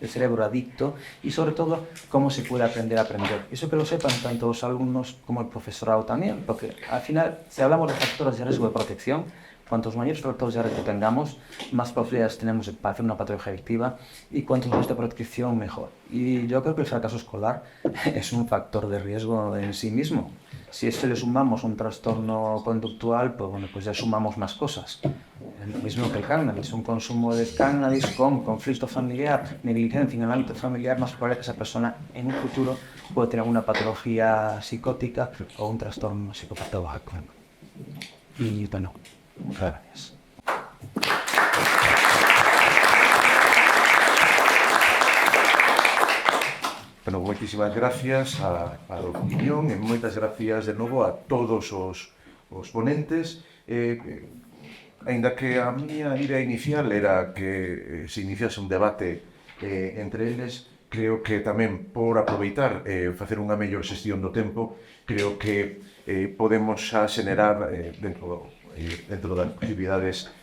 el cerebro adicto, y sobre todo cómo se puede aprender a aprender. Eso que lo sepan tanto los alumnos como el profesorado también, porque al final, si hablamos de factores de riesgo de protección, cuantos mayores factores de riesgo tengamos, más posibilidades tenemos para hacer una patología adictiva, y cuantos más de protección, mejor. Y yo creo que el fracaso escolar es un factor de riesgo en sí mismo. Si a esto le sumamos un trastorno conductual, pues bueno, pues ya sumamos más cosas. Lo mismo que el cannabis, un consumo de cannabis con conflicto familiar, negligencia en el ámbito familiar, más probable que esa persona en un futuro pueda tener una patología psicótica o un trastorno psicopatológico. Y bueno, muchas gracias. Bueno, moitísimas gracias a opinión e moitas gracias de novo a todos os ponentes. Ainda que a miña idea inicial era que se iniciase un debate entre eles, creo que tamén por aproveitar facer unha mellor xestión do tempo, creo que podemos xa xenerar dentro das posibilidades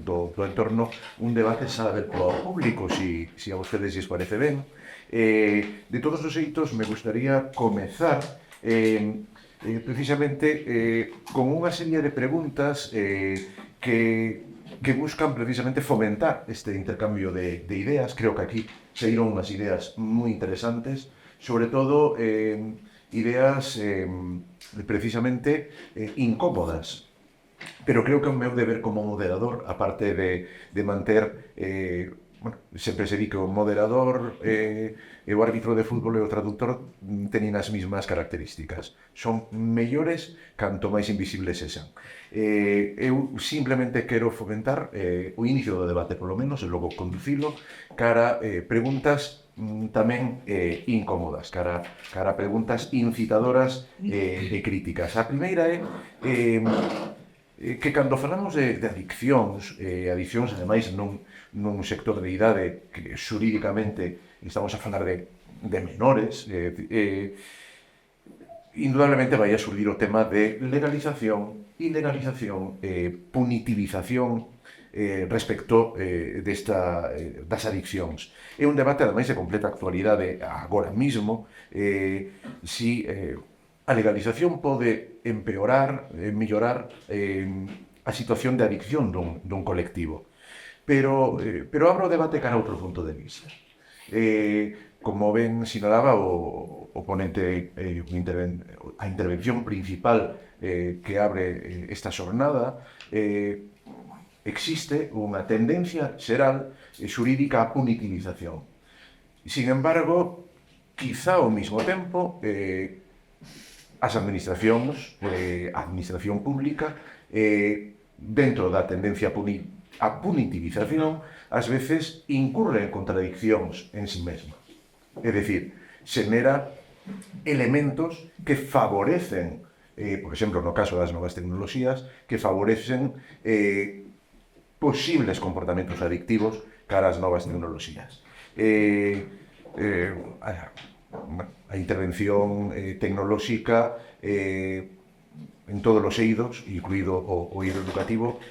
do entorno un debate xa aberto ao público, si a vostedes lles parece ben. De todos os xeitos, me gustaría comezar precisamente con unha serie de preguntas que buscan precisamente fomentar este intercambio de ideas. Creo que aquí saíron unhas ideas moi interesantes, sobre todo ideas precisamente incómodas. Pero creo que é o meu deber como moderador, aparte de manter bueno, sempre se di que o moderador e o árbitro de fútbol e o traductor teñen as mismas características. Son mellores canto máis invisibles sexan. Eu simplemente quero fomentar o inicio do debate, polo menos, e logo conducilo cara preguntas tamén incómodas, cara preguntas incitadoras e críticas. A primeira é que cando falamos de adiccións, ademais nun sector de idade que xurídicamente estamos a falar de menores, indudablemente vai a surdir o tema de legalización, ilegalización, punitivización respecto das adiccións. É un debate, ademais, de completa actualidade agora mismo, si a legalización pode empeorar, mellorar a situación de adicción dun colectivo. Pero abro o debate cara a outro punto de vista. Como ben sinalaba o ponente, a intervención principal que abre esta xornada, existe unha tendencia xeral xurídica á punitivización. Sin embargo, quizá ao mesmo tempo, as administracións, a administración pública, dentro da tendencia a punitivización, ás veces incurre en contradiccións en si mesma. É dicir, xenera elementos que favorecen, por exemplo, no caso das novas tecnoloxías, que favorecen posibles comportamentos adictivos cara ás novas tecnoloxías. A intervención tecnolóxica en todos os eidos, incluído o eido educativo,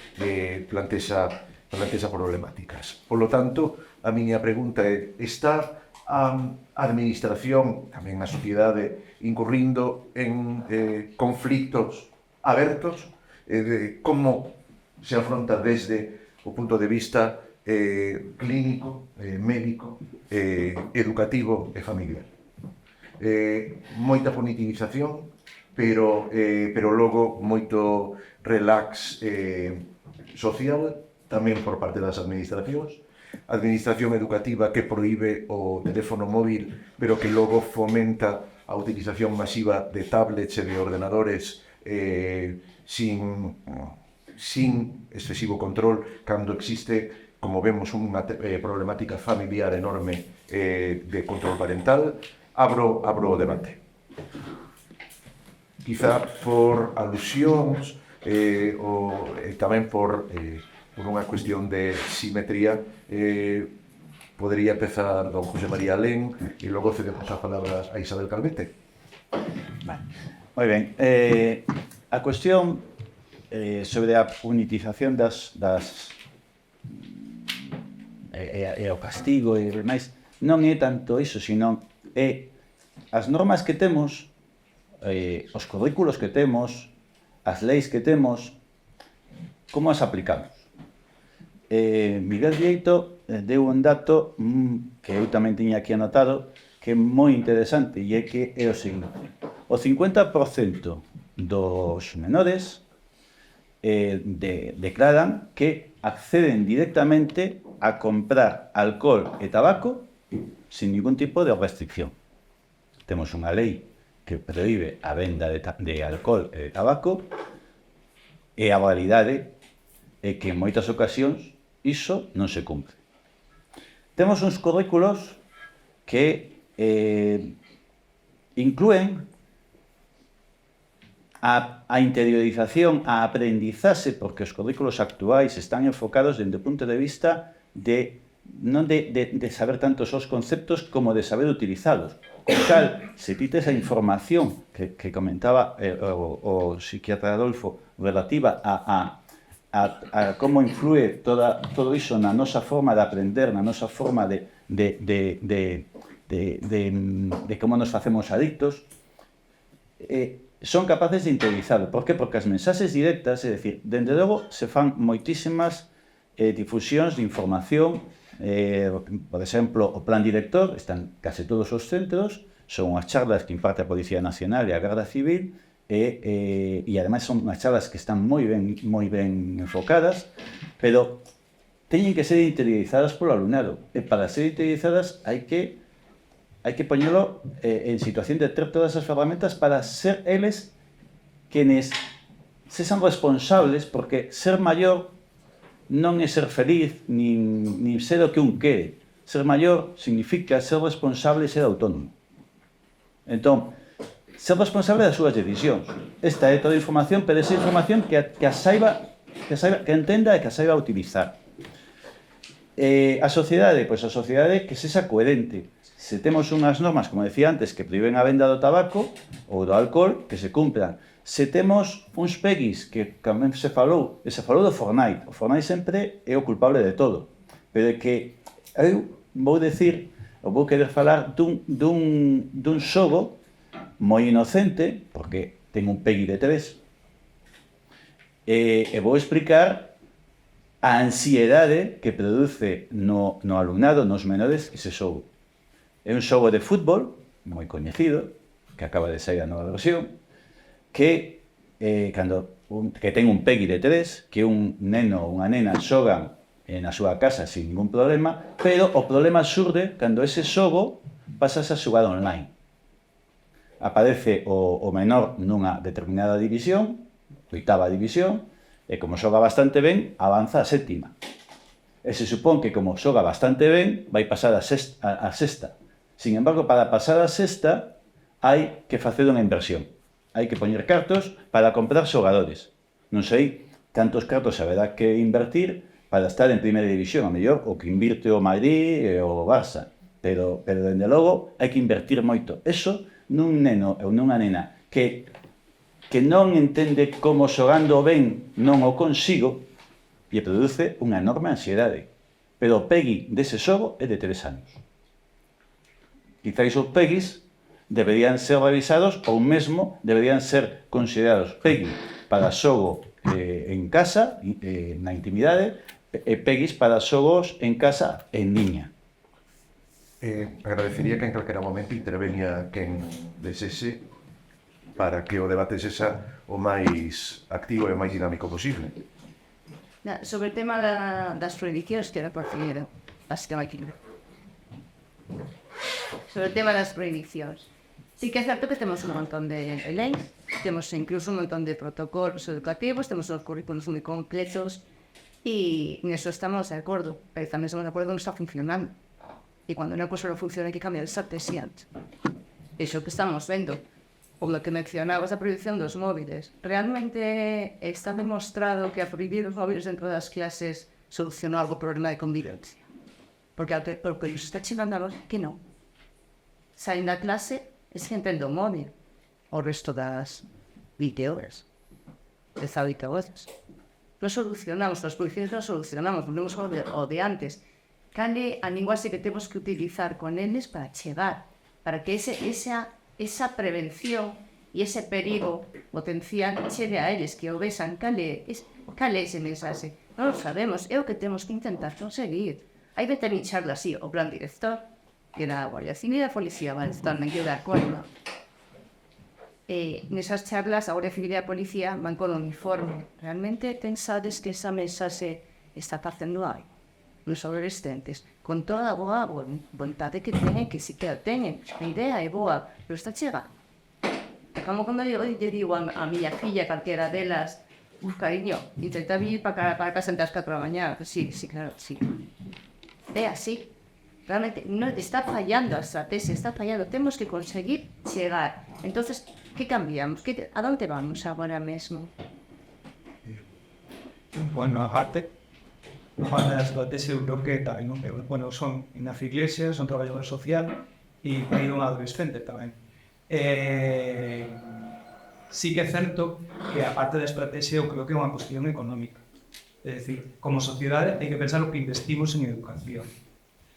plantexa problemáticas. Por lo tanto, a miña pregunta é: está a administración, tamén a sociedade, incurrindo en conflictos abertos de como se afronta desde o punto de vista clínico, médico, educativo e familiar? Moita punitivización, pero logo moito relax social tamén por parte das administracións, administración educativa que proíbe o teléfono móvil, pero que logo fomenta a utilización masiva de tablets e de ordenadores sin excesivo control, cando existe, como vemos, unha problemática familiar enorme de control parental. Abro o debate. Quizá por alusións ou tamén por unha cuestión de simetría, podería empezar don José María Alén e logo cedemos a palabra a Isabel Calvete. Vale. Moi ben. A cuestión sobre a punitización e o castigo e demais non é tanto iso, sino as normas que temos, os currículos que temos, as leis que temos, como as aplicamos. Miguel Vieito deu un dato que eu tamén tiña aquí anotado, que é moi interesante, e é que é o seguinte: o 50% dos menores declaran que acceden directamente a comprar alcohol e tabaco sin ningún tipo de restricción. Temos unha lei que proíbe a venda de alcohol e de tabaco, e a realidade é que en moitas ocasións iso non se cumpre. Temos uns currículos que inclúen a interiorización, a aprendizaxe, porque os currículos actuais están enfocados dende o punto de vista non de saber tanto os conceptos como de saber utilizalos. O cal, se ti tes a información que comentaba o psiquiatra Adolfo relativa a como influe todo iso na nosa forma de aprender, na nosa forma de como nos facemos adictos, son capaces de interiorizarlo. Por que? Porque as mensaxes directas, é dicir, dende logo se fan moitísimas difusións de información. Por exemplo, o plan director están case todos os centros, son unhas charlas que imparte a Policía Nacional e a Garda Civil, e ademais son unhas charlas que están moi ben enfocadas, pero teñen que ser interiorizadas polo alumnado. E para ser interiorizadas hai que poñelo en situación de ter todas as ferramentas para ser eles quenes sexan responsables, porque ser maior non é ser feliz, nin ser o que un quere. Ser maior significa ser responsable e ser autónomo. Entón, ser responsable das súas decisións. Esta é toda a información, pero esa información que entenda e que a saiba utilizar. A sociedade, pois a sociedade que sexa coherente. Se temos unhas normas, como decía antes, que prohíben a venda do tabaco ou do alcohol, que se cumplan. Se temos uns peguis, que tamén se falou do Fortnite. O Fortnite sempre é o culpable de todo. Pero é que eu vou querer falar dun xogo moi inocente, porque ten un PEGI de 3, e vou explicar a ansiedade que produce no alumnado, nos menores, ese xogo. É un xogo de fútbol, moi coñecido, que acaba de sair a nova versión, que ten un PEGI de 3, que un neno ou unha nena xogan na súa casa sin ningún problema, pero o problema xurde cando ese xogo pasas a xogar online. Aparece o menor nunha determinada división, 8ª división, e como xoga bastante ben, avanza a 7ª. E se supón que como xoga bastante ben, vai pasar a 6ª. Sin embargo, para pasar a 6ª, hai que facer unha inversión. Hai que poñer cartos para comprar xogadores. Non sei cantos cartos haberá que invertir para estar en primeira división. A mellor o que invirte o Madrid e o Barça. Pero dende logo, hai que invertir moito. Eso nun neno ou nunha nena que non entende como xogando ben non o consigo, e produce unha enorme ansiedade. Pero o PEGI dese xogo é de 3 anos. Quizáis os PEGIs deberían ser revisados ou mesmo deberían ser considerados PEGI para xogo en casa, na intimidade, e PEGIs para xogos en casa en liña. Agradecería que en calquera momento intervenía quen desese para que o debate sexa o máis activo e o máis dinámico posible. Sobre el tema das prohibicións, que era por primeiro, básicamente. Sobre o tema das prohibicións. Sí que é certo que temos un montón de leis, temos incluso un montón de protocolos educativos, temos uns currículos moi completos e neso estamos de acordo, pero tamén estamos de acordo que non está funcionando. E cando unha cosa non funciona hai que cambiar esa estrategia. Iso que estamos vendo, o lo que mencionabas a prohibición dos móviles, realmente está demostrado que a prohibir os móviles dentro das clases solucionou algo problema de convivencia. Porque nos está chegando a los que non. Saen da clase e sienten do móvil o resto das 20 horas, 18 horas. Non solucionamos, as prohibicións non solucionamos, volvemos ao de antes. Cale a linguaxe que temos que utilizar con eles para chegar, para que esa prevención e ese perigo potencial chegue a eles, que o vexan. Cale ese mensaxe? Non o sabemos, é o que temos que intentar conseguir. Hai de ter charlas así, o plan director, que era a Guardia Civil e a Policía, van estar en que de acordo. Nesas charlas, a Guardia Civil e a Policía van con o uniforme. Realmente pensades que esa mensaxe está facendo aí nos adolescentes, con toda a boa vontade que teñen, que si que a teñen, a idea é boa, pero está chegando. Como cando eu lle digo a miña filla, calquera delas, cariño, intenta vir para casa entre as 4 da mañá. Sí, claro, sí. É así. Realmente non está fallando a estrategia, está fallando. Temos que conseguir chegar. Entonces, que cambiamos? A donde vamos agora mesmo? Bueno, aparte, a estrategia europea, ¿no? Bueno, son Ignacio Iglesias, son traballador social e hai un adolescente tamén. Sí que é certo que a parte da estrategia eu creo que é unha cuestión económica. É dicir, como sociedade hai que pensar o que investimos en educación.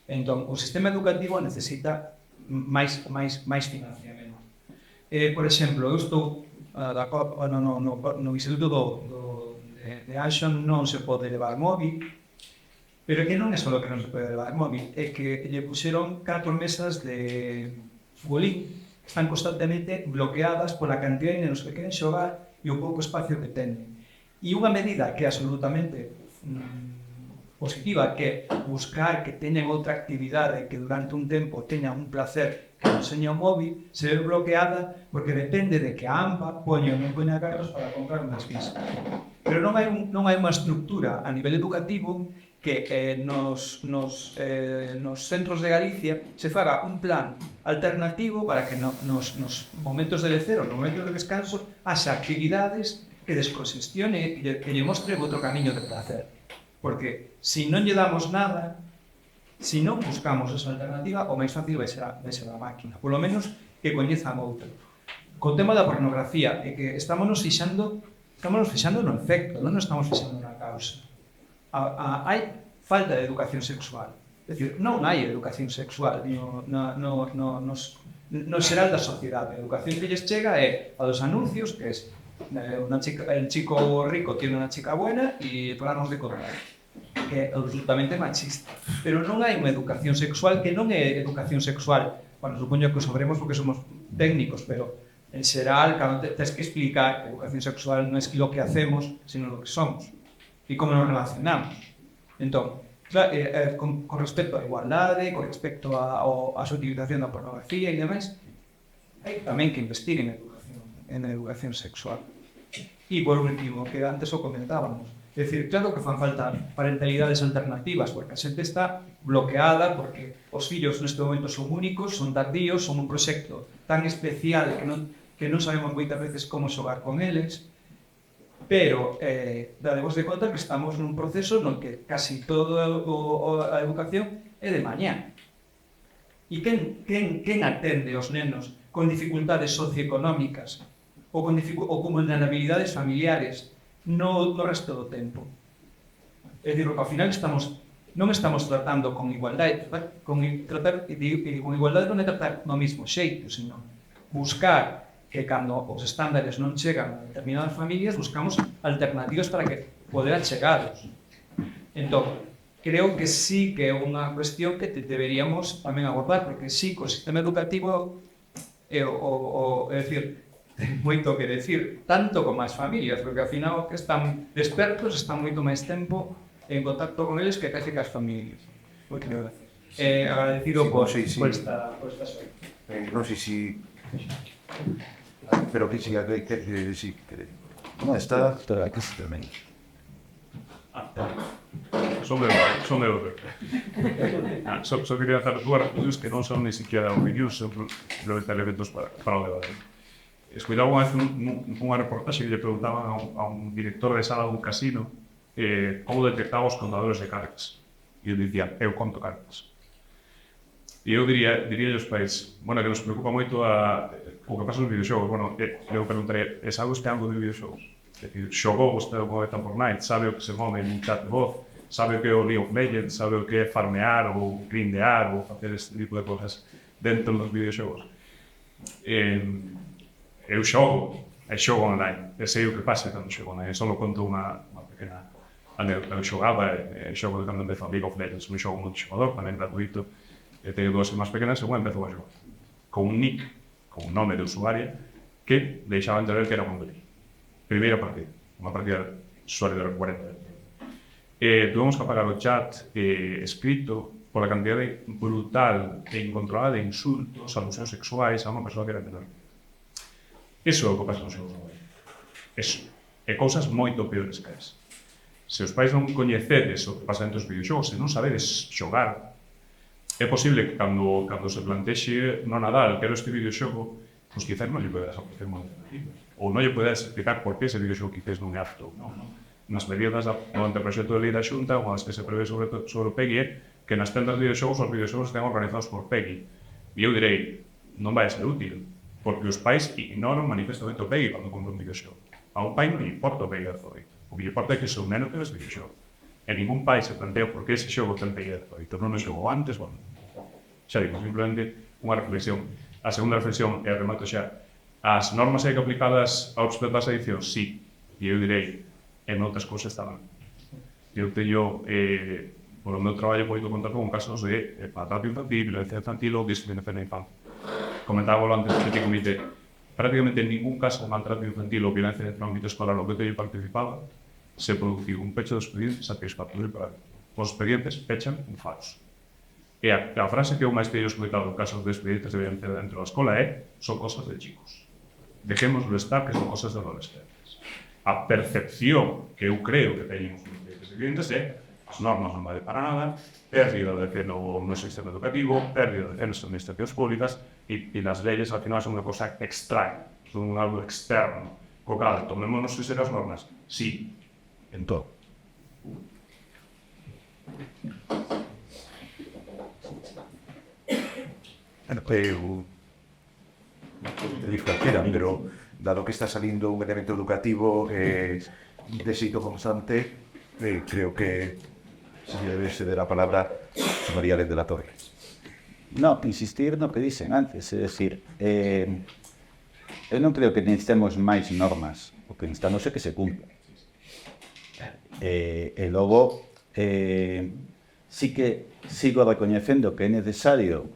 Entón, o sistema educativo necesita máis financiamento. Por exemplo, eu estou no Instituto de Action non se pode levar móvil, pero que non é só que non se pode levar móvil, é que lle puxeron 4 mesas de futbolín que están constantemente bloqueadas pola cantidad de nenos que queren xogar e o pouco espacio que teñen. E unha medida que é absolutamente positiva, que buscar que teñan outra actividade, que durante un tempo teñan un placer que non seña o móvil, se ve bloqueada porque depende de que a AMPA poña ou non poña cargos para comprar unhas visas. Pero non hai unha estructura a nivel educativo que nos centros de Galicia se faga un plan alternativo para que nos momentos de lecero, nos momentos de descanso, haxa actividades que descongestione e que lle mostre outro camiño de placer. Porque se non lle damos nada, se non buscamos esa alternativa, o máis fácil vai ser a máquina. Por lo menos que coñezan outro. Co tema da pornografía, é que estamos fixando no efecto, non nos estamos fixando na causa. Hai falta de educación sexual. É dicir, non hai educación sexual no xeral da sociedade. A educación que lles chega é a dos anuncios, que é el chico rico tiene una chica buena y paramos de contar, que é absolutamente machista. Pero non hai unha educación sexual que non é educación sexual. Bueno, supoño que o sabremos porque somos técnicos, pero en xeral, cando tens que explicar que a educación sexual non é lo que hacemos, sino lo que somos e como nos relacionamos. Entón, con respecto á igualdade, con respecto á utilización da pornografía e demais, hai tamén que investir en educación sexual. E por último, que antes o comentábamos, é dicir, claro que fan falta parentalidades alternativas, porque a xente está bloqueada, porque os fillos neste momento son únicos, son tardíos, son un proxecto tan especial que non sabemos moitas veces como xogar con eles, pero dadevos de conta que estamos nun proceso no que casi toda a educación é de mañá. E quen atende os nenos con dificultades socioeconómicas ou con vulnerabilidades familiares no resto do tempo? É dicir, ao final non estamos tratando con igualdade, con igualdade non é tratar no mesmo xeito, sino buscar que cando os estándares non chegan a determinadas familias, buscamos alternativas para que poder chegados. Entón, creo que sí que é unha cuestión que deberíamos tamén abordar, porque sí, co sistema educativo é dicir, ten moito que decir, tanto como as familias, porque ao final que están despertos, están moito máis tempo en contacto con eles que casi que as familias. Agradecido por esta suerte. Non sei se... Pero que sí, sí, no, está aquí tamén. Son eu. Só quería hacer dúas reflexións que non son ni siquiera opinións, son elementos para o debate. Escoitaba unha vez unha reportaxe que lle preguntaban a un director de sala dun casino como detectaba os contadores de cartas. E ele dicía, eu conto cartas. E eu diría aos pais, bueno, que nos preocupa moito o que pasa nos videoxogos. Bueno, eu preguntarei, sabe usted algo de videoxogos? É dicir, xogou usted o Poeta Fortnite, sabe o que se move en un chat de voz, sabe o que é o League of Legends, sabe o que é farmear ou grindear ou facer este tipo de cosas dentro dos videoxogos. Eu xogo online, e sei o que pasa cando xogo online, só conto unha pequena anécdota. Eu xogaba, xogo de cando empezo a League of Legends, un xogo multixogador, tamén gratuito, e teño dúas máis pequenas, e unha empezou a xogar con un nick, con un nome de usuaria, que deixaba entender que era un gris. Primeira partida, unha partida usuario de 40. Tuvemos que apagar o chat escrito por a cantidade brutal e incontrolada de insultos, alusións sexuais a unha persoa que era menor. Iso é o que pasa nos xogos online. Eso. E cousas moito peores que esa. Se os pais non coñecedes o que pasa dentro dos videoxogos, se non sabedes xogar, é posible que cando se plantexe no Nadal quero este videoxogo, pois quizás non lle podes ofrecer unha alternativa. Ou non lle podes explicar por que ese videoxogo quizás non é apto. Nas medidas do anteproxecto de lei da Xunta, unha das que se prevé sobre o PEGI, é que nas tendas de videoxogos os videoxogos estén organizados por PEGI. E eu direi, non vai ser útil, porque os pais ignoran manifestamente o PEGI cando compran un videoxogo. A un pai non lle importa o PEGI 18. O que lle importa é que se un neno ten ese videoxogo. E ningún pai se plantea por que ese xogo ten PEGI 18. Non o xogou antes, bueno. Xa digo, simplemente unha reflexión. A segunda reflexión, e remato xa, as normas hai que aplicadas ao respecto das edicións, sí. E eu direi, en outras cousas tamén. Eu teño, polo meu traballo, podo contar con casos de maltrato infantil, violencia infantil ou discriminación na infancia. Comentábalo antes do petit comité. Prácticamente en ningún caso de maltrato infantil ou violencia dentro do ámbito escolar no que eu participaba se produciu un pecho de expediente satisfactorio para os expedientes pechan en falso. E a frase que eu máis teño explicado en casos de expedientes de violencia dentro da escola é: son cosas de chicos. Dejémoslo estar, que son cosas de adolescentes. A percepción que eu creo que teñen os expedientes de clientes é: as normas non vale para nada, pérdida de fe no sistema educativo, pérdida de fe nas administracións públicas, e as leyes al final son unha cosa extraña, son algo externo. Co cal, tomémonos en serio as normas? Sí, en todo. Bueno, te digo cualquiera, pero dado que está saliendo un elemento educativo de éxito constante, creo que se debe ceder a palabra a María Lén de la Torre. No, insistir no que dicen antes, é dicir, eu non creo que necesitemos máis normas, o que necesitamos é que se cumplan. E logo, sí que sigo recoñecendo que é necesario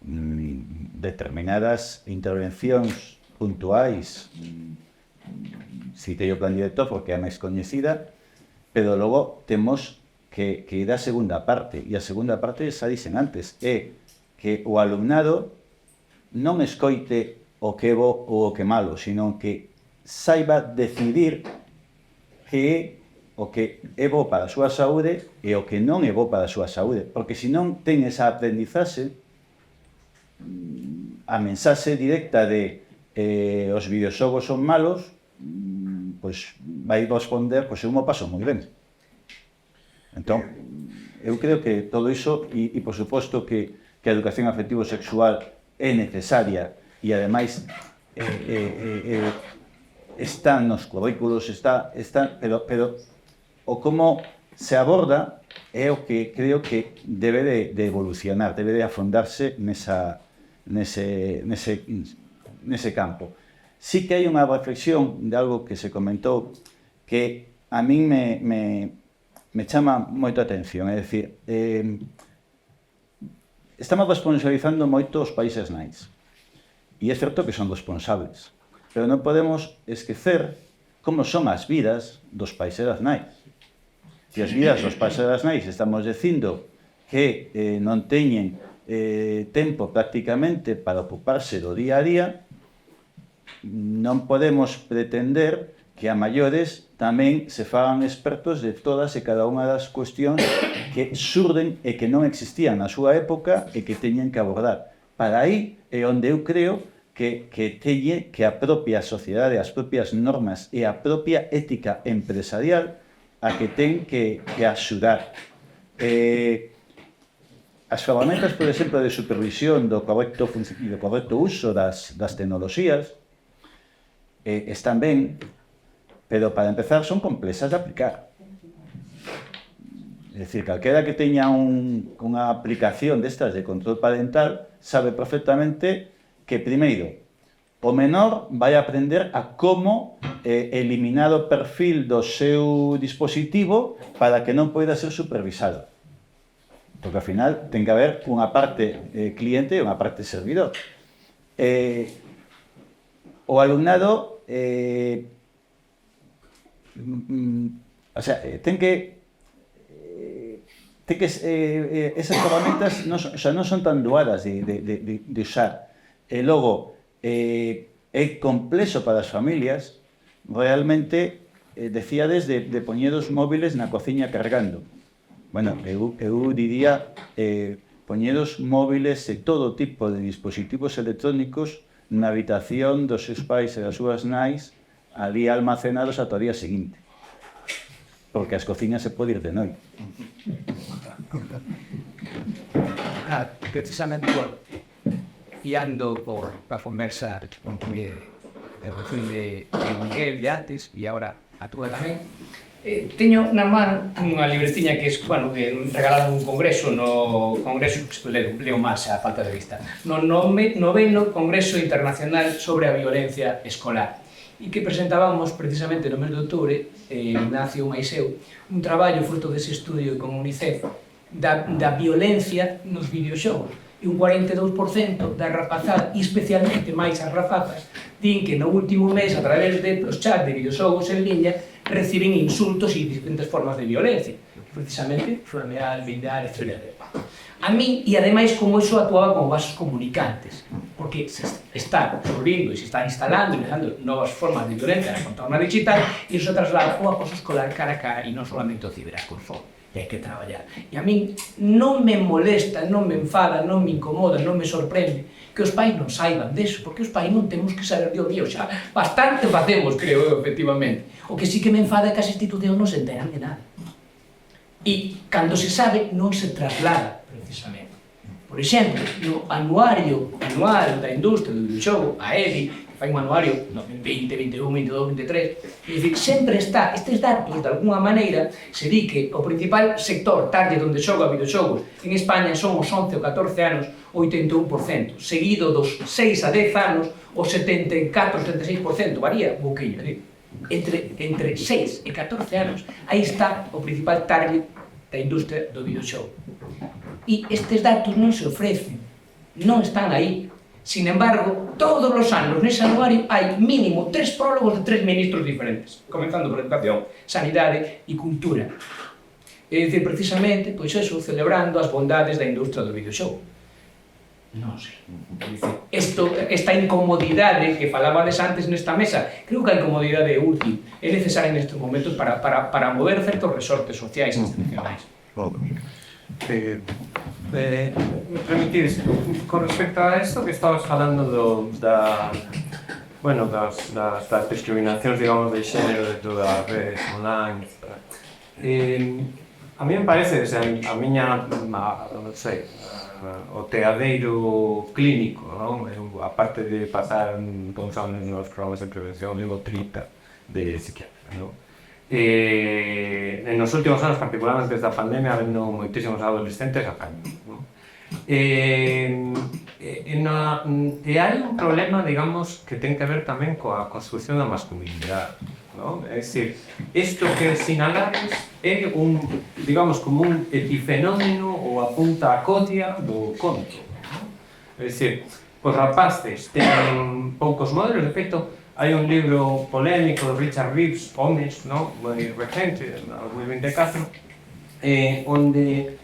determinadas intervencións puntuais, citei o plan director porque é a máis coñecida, pero logo temos que ir á segunda parte, e a segunda parte xa dicen antes, é que o alumnado non escoite o que é bo ou o que é malo, sino que saiba decidir que é o que é bo para a súa saúde e o que non é bo para a súa saúde, porque se non ten esa aprendizaxe, a mensaxe directa de os videoxogos son malos, pois vai responder, pois eu mo paso moi ben. Entón, eu creo que todo iso, e por suposto que a educación afectivo-sexual é necesaria e ademais está nos currículos, pero o como se aborda é o que creo que debe de evolucionar, debe de afondarse nese campo. Sí que hai unha reflexión de algo que se comentou que a min me chama moito a atención, é dicir, estamos responsabilizando moito os países nais, e é certo que son responsables, pero non podemos esquecer como son as vidas dos países nais. Se as vidas dos países nais estamos dicindo que non teñen tempo prácticamente para ocuparse do día a día, non podemos pretender que a maiores tamén se fagan expertos de todas e cada unha das cuestións que surden e que non existían na súa época e que teñen que abordar. Para aí é onde eu creo que teñe que a propia sociedade, as propias normas e a propia ética empresarial a que ten que axudar. As ferramentas, por exemplo, de supervisión do correcto uso das tecnoloxías están ben, pero para empezar son complexas de aplicar. É dicir, calquera que teña unha aplicación destas de control parental sabe perfectamente que, primeiro, o menor vai aprender a como eliminar o perfil do seu dispositivo para que non poida ser supervisado. Porque, ao final, ten que haber unha parte cliente e unha parte servidor. O alumnado esas ferramentas non son tan doadas de usar. E logo, é complexo para as familias, realmente, decíades de poñer os móviles na cociña cargando. Bueno, eu diría poñer os móviles e todo tipo de dispositivos electrónicos na habitación dos seus pais e das súas nais ali almacenados ata o día seguinte, porque as cociñas se pode ir de noite. Precisamente guiando por a conversa de Miguel de antes e agora a túa tamén, teño na man unha libretiña que regalaron un congreso no congreso, leo máis a falta de vista, no noveno Congreso Internacional sobre a Violencia Escolar, e que presentábamos precisamente no mes de outubro, Ignacio máis eu, un traballo fruto dese estudio con UNICEF da violencia nos videoxogos, e un 42% da rapazada, e especialmente máis as rapazas, din que no último mes, a través dos chats de videoxogos en liña, reciben insultos e diferentes formas de violencia. precisamente, foramear, vindar, etc. A min, e ademais como iso actuaba como vasos comunicantes, porque se está surgindo e se está instalando e dejando novas formas de violencia na contorna digital, e iso traslada ao acoso escolar cara a cara e non solamente o ciberacoso, e hai que traballar. E a min non me molesta, non me enfada, non me incomoda, non me sorprende que os pais non saiban deso, porque os pais non temos que saber, Dios mío, xa bastante facemos, creo eu, efectivamente. O que sí que me enfada é que as institucións non se enteran de nada. E cando se sabe, non se traslada, precisamente. Por exemplo, no anuario anual da industria do videoxogo, a EDI, que fai un anuario no 20, 21, 22, 23, é dicir, sempre está, estes datos, de alguna maneira, se di que o principal sector target onde xoga videoxogos en España son os 11 ou 14 anos, 81%, seguido dos 6 a 10 anos, o 74, 76%, varía un pouquinho, entre 6 e 14 anos, aí está o principal target da industria do videoxogo. E estes datos non se ofrecen, non están aí. Sin embargo, todos os anos nese anuario hai mínimo 3 prólogos de 3 ministros diferentes, comenzando por Educación, Sanidade e Cultura. É dicir, precisamente, pois eso, celebrando as bondades da industria do videoxogo. Non sei. Esta incomodidade que falabades antes nesta mesa, creo que a incomodidade é útil, é necesaria nestes momentos para mover certos resortes sociais e institucionais. Me permitís, con respecto a esto que estabas falando das discriminacións, digamos, de xénero de todas as redes online, a mí me parece, a miña, non sei, o teadeiro clínico, non? A parte de pasar anos nos programas de prevención, levo 30 de psiquiatra, non? En los últimos anos, particularmente desde a pandemia, habendo moitísimos adolescentes a caño, non? E hai un problema, digamos, que ten que ver tamén coa construcción da masculinidade, non? É dicir, isto que sinalades é un, digamos, como un epifenómeno ou a punta a codia do conto, non? É dicir, os rapaces ten poucos modelos, de feito, hai un libro polémico de Richard Reeves, Homes, non? Moi recente, en 2024, onde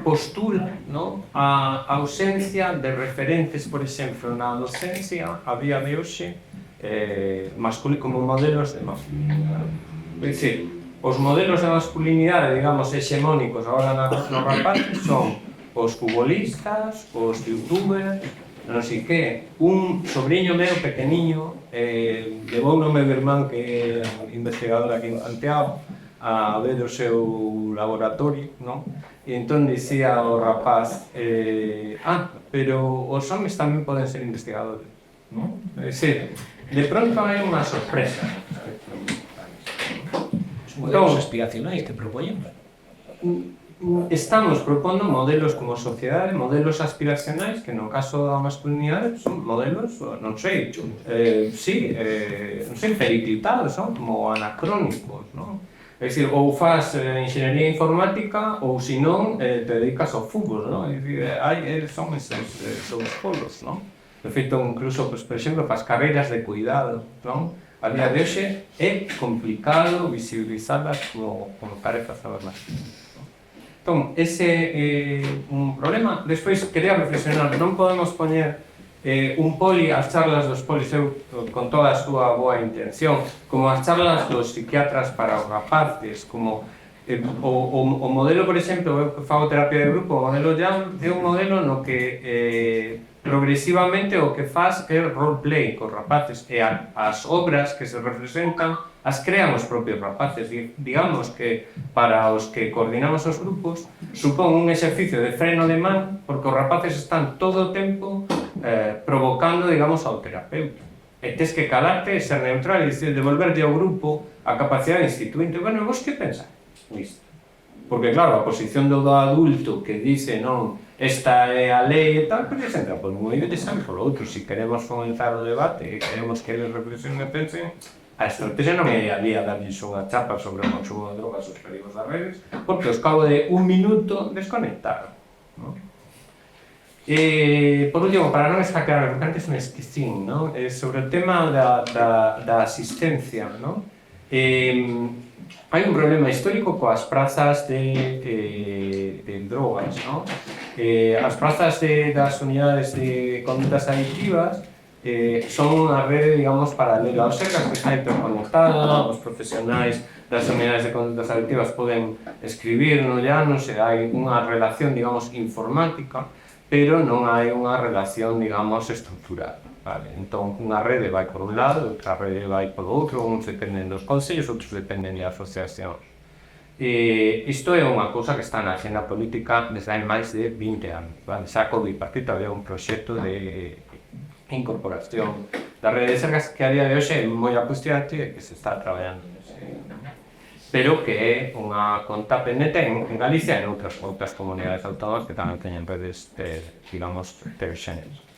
postula, non? A ausencia de referentes, por exemplo, na adolescencia, a día de hoxe, como modelos de masculinidade. É dicir, os modelos de masculinidade, digamos, hexemónicos agora nos rapaces son os futbolistas, os youtubers, non sei que. Un sobrinho meu pequeniño levou no meu irmán, que é investigador aquí en Santiago, a ver o seu laboratorio, non? E entón dicía o rapaz, pero os homes tamén poden ser investigadores, non? É dicir, de pronto hai unha sorpresa. Os modelos aspiracionais que propoñen? Estamos propondo modelos como sociedade, modelos aspiracionais, que no caso da masculinidade son modelos, non sei, non sei, periclitados, non? Como anacrónicos, non? É dicir, ou faz enxeñería informática, ou se non, te dedicas ao fútbol, non? É dicir, son esos polos, non? De feito, incluso, por exemplo, faz carreiras de cuidado, non? A día de hoxe é complicado visibilizadas como tarefas trabalhadas. Entón, ese é un problema. Despois, quería reflexionar, non podemos poñer un poli, as charlas dos polis, eu con toda a súa boa intención, como as charlas dos psiquiatras para os rapaces, como o modelo, por exemplo, eu fago terapia de grupo, o modelo Jam é un modelo no que progresivamente o que faz é roleplay cos rapaces, e as obras que se representan as crean os propios rapaces. Digamos que para os que coordinamos os grupos supón un exercicio de freno de man, porque os rapaces están todo o tempo provocando, digamos, ao terapeuta. E tes que calarte e ser neutral e devolverlle ao grupo a capacidade instituinte. Bueno, vos que pensáis nisto? Porque, claro, a posición do adulto que dice, non, esta é a lei e tal, pero se entra por un oído e xa por outro. Se queremos fomentar o debate e queremos que eles reflexionen e pensen, a estrategia non é a día darlles unha chapa sobre o consumo de drogas, os perigos das redes, porque aos cabo de un minuto desconectaron, non? Por último, para non escaquear, porque antes me esquecín, non? Sobre o tema da asistencia, non? Hai un problema histórico coas prazas de drogas, ¿no? As prazas das unidades de conductas adictivas son unha rede, digamos, paralela ao SERGAS, que está interconectada, os profesionais das unidades de conductas adictivas poden escribir no llano, se hai unha relación, digamos, informática, pero non hai unha relación, digamos, estructural. Vale, entón, unha rede vai por un lado, outra rede vai por outro, uns dependen dos concellos, outros dependen de asociacións. Isto é unha cousa que está na agenda política desde hai máis de 20 anos. Vale? Saco bipartito había un proxecto de incorporación da rede de SERGAS que a día de hoxe é moi acustiante e que se está traballando nese, pero que é unha conta pendente en Galicia e en outras comunidades autónomas que tamén teñen redes de, digamos, de xéneros.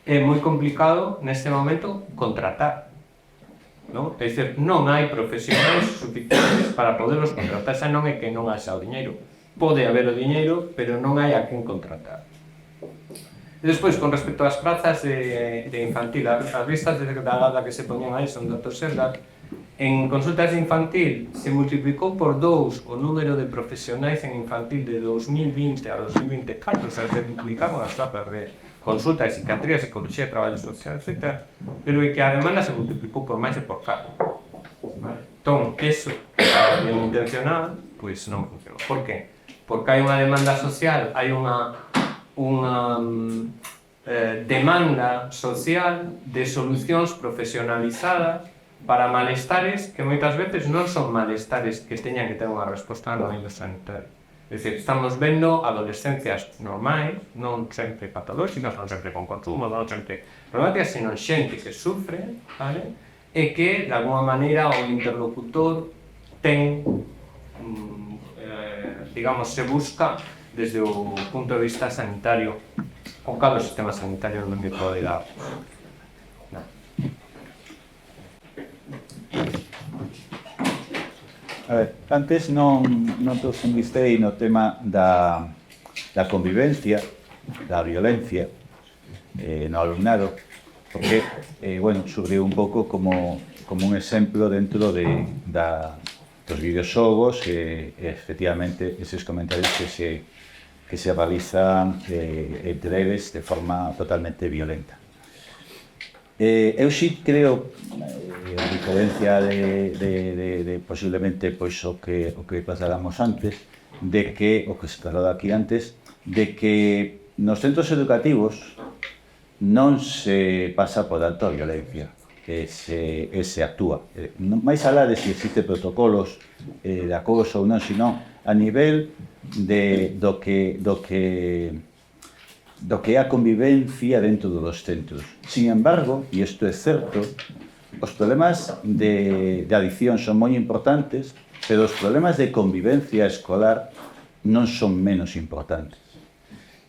É moi complicado neste momento contratar, non? É dicir, non hai profesionais suficientes para poderlos contratar, xa non é que non haxa o diñeiro. Pode haber o diñeiro, pero non hai a quen contratar. E despois, con respecto ás prazas de infantil, as listas de dada que se poñen aí son datos SERGAS. En consultas de infantil se multiplicou por 2 o número de profesionais en infantil de 2020 a 2024, o sea, se duplicaron as prazas de consulta de psiquiatría, psicología, traballo social, etc. Pero é que a demanda se multiplicou por máis e por 4. Entón, eso, que está ben intencionado, pois non funcionou. Por que? Porque hai unha demanda social, hai unha demanda social de solucións profesionalizadas para malestares que moitas veces non son malestares que teñan que ter unha resposta no eido sanitario. É dicir, estamos vendo adolescencias normais, non sempre patolóxicas, non sempre con consumo, non sempre problemáticas, sino xente que sufre, vale? E que, de alguma maneira, o interlocutor ten, digamos, se busca desde o punto de vista sanitario, o cal o sistema sanitario non me pode dar. A ver, antes non profundistei no tema da convivencia, da violencia no alumnado, porque, bueno, surgiu un pouco como un exemplo dentro dos videoxogos e efectivamente eses comentarios que se realizan entre eles de forma totalmente violenta. Eu sí creo, a diferencia de posiblemente pois o que pasáramos antes, de que, o que se falou aquí antes, de que nos centros educativos non se pasa por alto a violencia, que se actúa. Mais alá de se existe protocolos de acoso ou non, sino a nivel do que é a convivencia dentro dos centros. Sin embargo, e isto é certo, os problemas de adicción son moi importantes, pero os problemas de convivencia escolar non son menos importantes.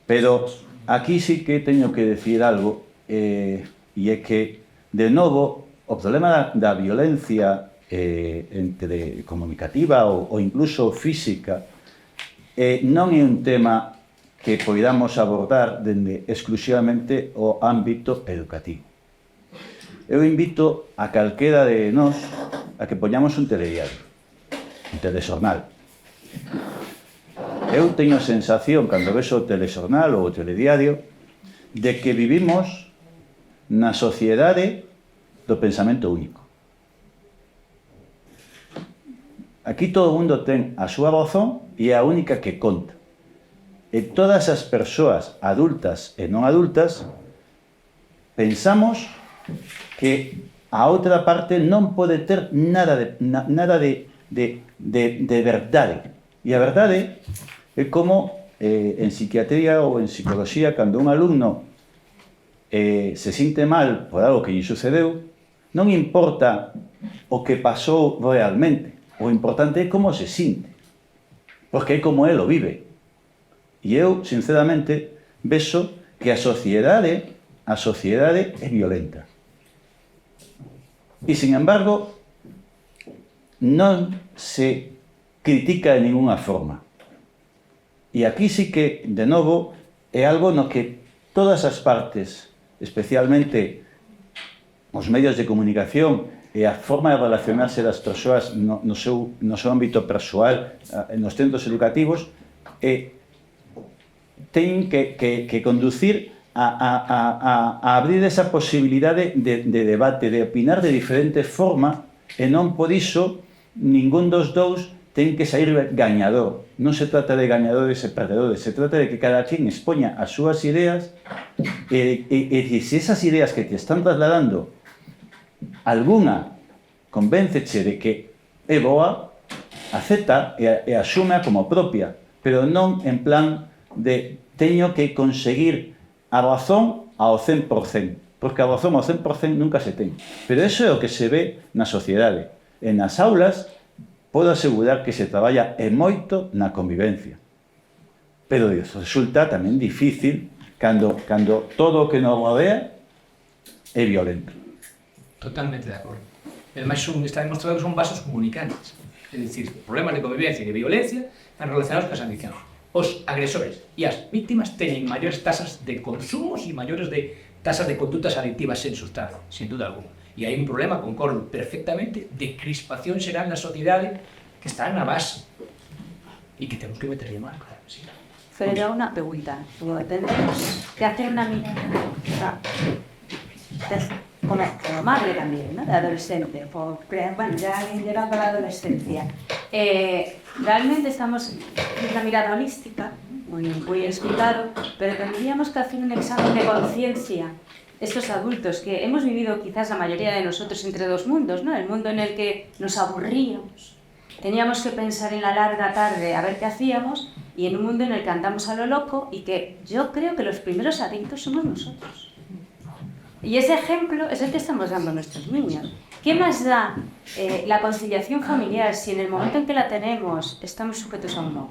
Pero aquí sí que teño que decir algo, e é que, de novo, o problema da violencia entre comunicativa ou incluso física non é un tema que poidamos abordar dende exclusivamente o ámbito educativo. Eu invito a calquera de nós a que poñamos un telediario, un telexornal. Eu teño a sensación, cando vexo o telexornal ou o telediario, de que vivimos na sociedade do pensamento único. Aquí todo o mundo ten a súa razón e é a única que conta. E todas as persoas adultas e non adultas pensamos que a outra parte non pode ter nada de verdade. E a verdade é como en psiquiatría ou en psicología, cando un alumno se sinte mal por algo que lle sucedeu, non importa o que pasou realmente, o importante é como se sinte, porque é como ele o vive. E eu, sinceramente, vexo que a sociedade é violenta. E, sin embargo, non se critica de ninguna forma. E aquí sí que, de novo, é algo no que todas as partes, especialmente os medios de comunicación e a forma de relacionarse das persoas no seu ámbito persoal nos centros educativos teñen que conducir a abrir esa posibilidade de debate, de opinar de diferente forma, e non por iso ningún dos dous ten que sair gañador. Non se trata de gañadores e perdedores, se trata de que cada quen expoña as súas ideas e se esas ideas que te están trasladando alguna convénceche de que é boa, acepta e asúmea como propia, pero non en plan de teño que conseguir a razón ao 100%, porque a razón ao 100% nunca se ten. Pero eso é o que se ve na sociedade. E nas aulas podo asegurar que se traballa e moito na convivencia. Pero resulta tamén difícil cando todo o que nos rodea é violento. Totalmente de acordo. Ademais, está demostrado que son vasos comunicantes. É dicir, problemas de convivencia e de violencia están relacionados con as adiccións. Os agresores e as víctimas teñen maiores tasas de consumos e maiores de tasas de conductas adictivas sen sustancia, sin duda alguna. E hai un problema, concordo perfectamente, de crispación xeral na sociedade que está na base e que temos que meterlle máis, claro, sí. Pero una pregunta, tendremos que hacer una mirada como madre también, ¿no? De adolescente, porque, bueno, ya llegando a la adolescencia. Realmente estamos en una mirada holística, muy explicado, pero tendríamos que hacer un examen de conciencia. Estos adultos que hemos vivido quizás la mayoría de nosotros entre dos mundos, ¿no? El mundo en el que nos aburríamos, teníamos que pensar en la larga tarde a ver qué hacíamos, y en un mundo en el que andamos a lo loco y que yo creo que los primeros adictos somos nosotros. Y ese ejemplo es el que estamos dando a nuestros niños. ¿Qué más da la conciliación familiar si en el momento en que la tenemos estamos sujetos a un no?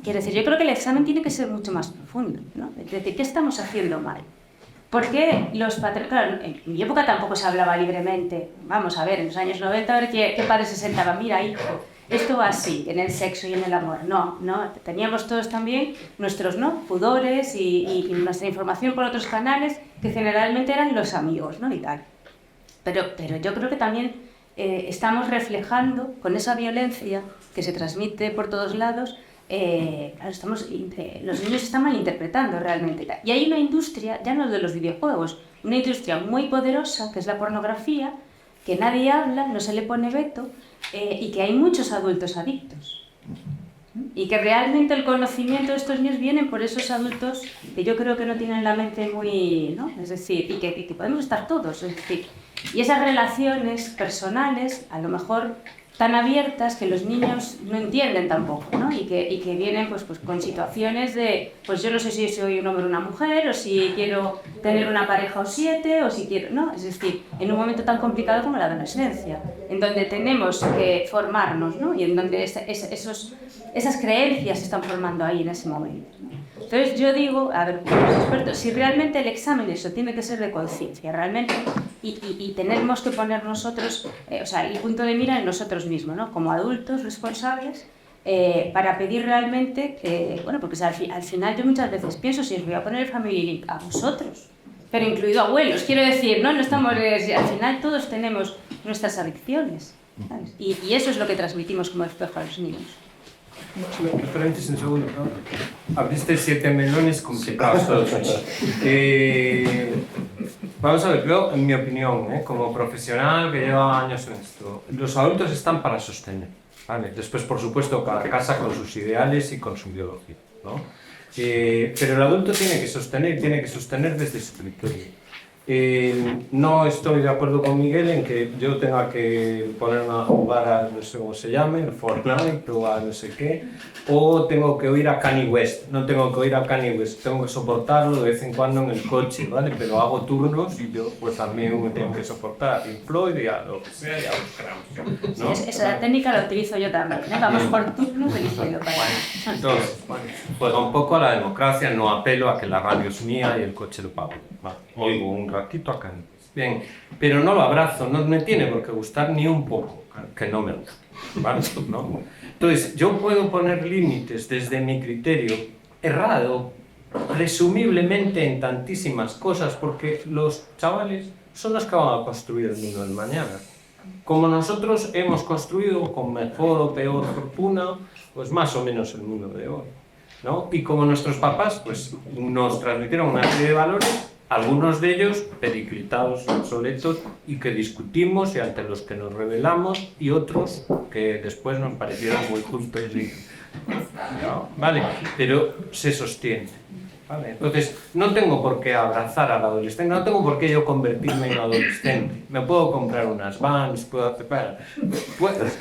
Quiero decir, yo creo que el examen tiene que ser mucho más profundo, ¿no? Es decir, ¿qué estamos haciendo mal? Porque los padres, claro, en mi época tampoco se hablaba libremente. Vamos a ver, en los años 90, a ver qué padres se sentaban. Mira, hijo, esto va así, en el sexo y en el amor. No, teníamos todos también nuestros pudores y nuestra información por otros canales, que generalmente eran los amigos, ¿no? Y tal. Pero yo creo que también estamos reflejando con esa violencia que se transmite por todos lados. Claro, los niños están malinterpretando realmente. Y hay una industria, ya no de los videojuegos, una industria muy poderosa, que es la pornografía, que nadie habla, no se le pone veto, y que hay muchos adultos adictos. Y que realmente el conocimiento de estos niños viene por esos adultos que yo creo que no tienen la mente muy, ¿no? Es decir, y que podemos estar todos, es decir, y esas relaciones personales, a lo mejor tan abiertas, que los niños no entienden tampoco, ¿no? Y que vienen pues con situaciones de, pues yo no sé si soy un hombre o una mujer, o si quiero tener una pareja o 7, o si quiero, ¿no? Es decir, en un momento tan complicado como la adolescencia, en donde tenemos que formarnos, ¿no? Y en donde esas creencias se están formando ahí en ese momento, ¿no? Entonces yo digo, a ver, como los expertos, si realmente el examen eso tiene que ser de conciencia, realmente, y tenemos que poner nosotros, o sea, el punto de mira en nosotros mismos, ¿no? Como adultos responsables, para pedir realmente que, bueno, porque al final yo muchas veces pienso, si os voy a poner el Family Link a vosotros, pero incluido abuelos, quiero decir, no estamos, al final todos tenemos nuestras adicciones, ¿sabes? Y eso es lo que transmitimos como espejo a los niños. Referentes un segundo, ¿no? Abriste 7 melones complicados todos. Vamos a ver, yo, en mi opinión, como profesional que lleva años en esto, los adultos están para sostener, ¿vale? Después, por supuesto, cada casa con sus ideales y con su ideología, ¿no? Pero el adulto tiene que sostener desde su criterio. No estoy de acuerdo con Miguel en que yo tenga que ponerme a jugar a no sé cómo se llame, el Fortnite o a no sé qué, o tengo que oír a Kanye West. No tengo que oír a Kanye West, tengo que soportarlo de vez en cuando en el coche, ¿vale? Pero hago turnos y yo pues también me tengo que soportar a Pink Floyd y a lo que sea, y a los Cramps, ¿no? Sí, esa técnica la utilizo yo también, ¿eh? Vamos por turnos, utilizo Entonces, juega un poco a la democracia, no apelo a que la radio es mía y el coche lo pago. Vale. Oigo un ratito acá. Bien, pero no lo abrazo, no me tiene por qué gustar ni un poco, que no me gusta, ¿vale? ¿No? Entonces, yo puedo poner límites desde mi criterio errado, presumiblemente en tantísimas cosas, porque los chavales son las que van a construir el mundo del mañana. Como nosotros hemos construido, con mejor o peor fortuna, pues más o menos el mundo de hoy, ¿no? Y como nuestros papás pues, nos transmitieron una serie de valores, algunos de ellos periclitados, obsoletos, y que discutimos y ante los que nos rebelamos, y otros que después nos parecieron muy justos y... ¿no? Vale, pero se sostiene. Vale, entonces, no tengo por qué abrazar al adolescente, no tengo por qué yo convertirme en adolescente. Me puedo comprar unas Vans, puedo hacer...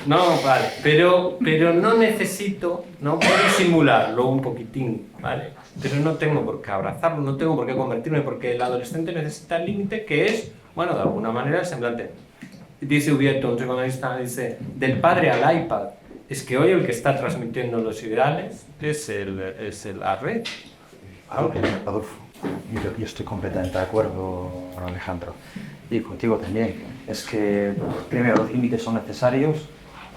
No, vale, pero no necesito, no puedo simularlo un poquitín, ¿vale? Pero no tengo por qué abrazarlo, no tengo por qué convertirme, porque el adolescente necesita el límite que es, bueno, de alguna manera el semblante. Dice Ubieto, un psicoanalista, dice, del padre al iPad. Es que hoy el que está transmitiendo los ideales es la red. Adolfo, yo estoy completamente de acuerdo con Alejandro y contigo también. Es que, primero, los límites son necesarios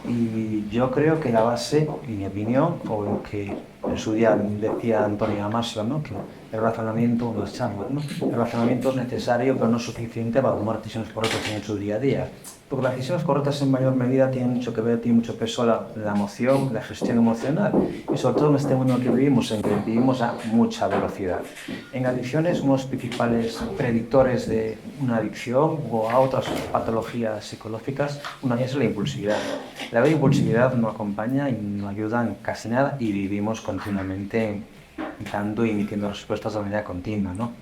y yo creo que la base, en mi opinión, o lo que en su día decía Antonio Damasio, ¿no? Que el razonamiento, uno es Samuel, ¿no? El razonamiento es necesario, pero no es suficiente para tomar decisiones correctas en su día a día. Porque las decisiones correctas en mayor medida tienen mucho que ver, tiene mucho peso la emoción, la gestión emocional. Y sobre todo en este mundo que vivimos, en que vivimos a mucha velocidad. En adicciones, unos principales predictores de una adicción o a otras patologías psicológicas, una de ellas es la impulsividad. La impulsividad no acompaña y no ayuda en casi nada y vivimos continuamente dando y emitiendo respuestas de manera continua, ¿no?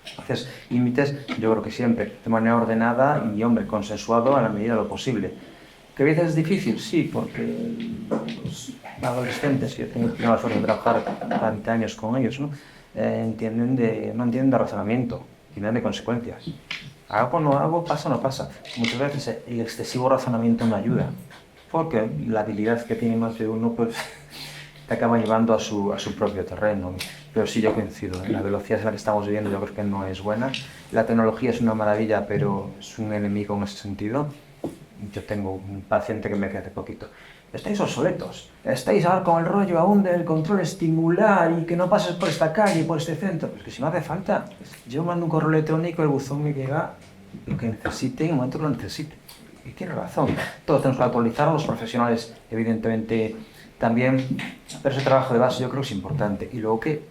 Entonces, límites, yo creo que siempre, de manera ordenada y, hombre, consensuado a la medida de lo posible. ¿Que a veces es difícil? Sí, porque los adolescentes, yo tengo la suerte de trabajar 20 años con ellos, ¿no? No entienden de razonamiento, entienden de consecuencias. Hago o no hago, pasa o no pasa. Muchas veces el excesivo razonamiento no ayuda, porque la habilidad que tiene más de uno, pues, te acaba llevando a su propio terreno. Pero sí, yo coincido, la velocidad en la que estamos viviendo yo creo que no es buena. La tecnología es una maravilla, pero es un enemigo en ese sentido. Yo tengo un paciente que me queda hace poquito. Estáis obsoletos, estáis ahora con el rollo aún del control estimular y que no pases por esta calle, por este centro. Pues que si no hace falta, yo mando un correo electrónico, el buzón me llega lo que necesite en el momento que lo necesite. Y tiene razón, todos tenemos que actualizar, los profesionales evidentemente también, pero ese trabajo de base yo creo que es importante. Y luego que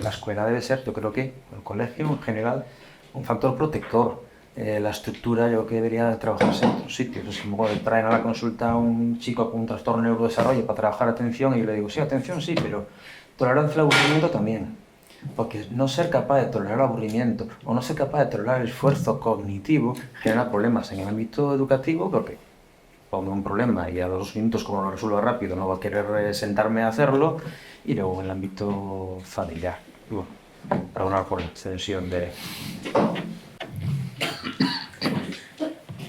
la escuela debe ser, yo creo que el colegio en general, un factor protector. La estructura yo creo que debería trabajarse en otros sitios. Es como cuando traen a la consulta a un chico con un trastorno de neurodesarrollo para trabajar atención y yo le digo, sí, atención sí, pero tolerancia al aburrimiento también. Porque no ser capaz de tolerar el aburrimiento o no ser capaz de tolerar el esfuerzo cognitivo genera problemas en el ámbito educativo porque pongo un problema y a 2 minutos como lo resuelvo rápido no va a querer sentarme a hacerlo y luego en el ámbito familiar. Bueno, perdonar por la extensión de...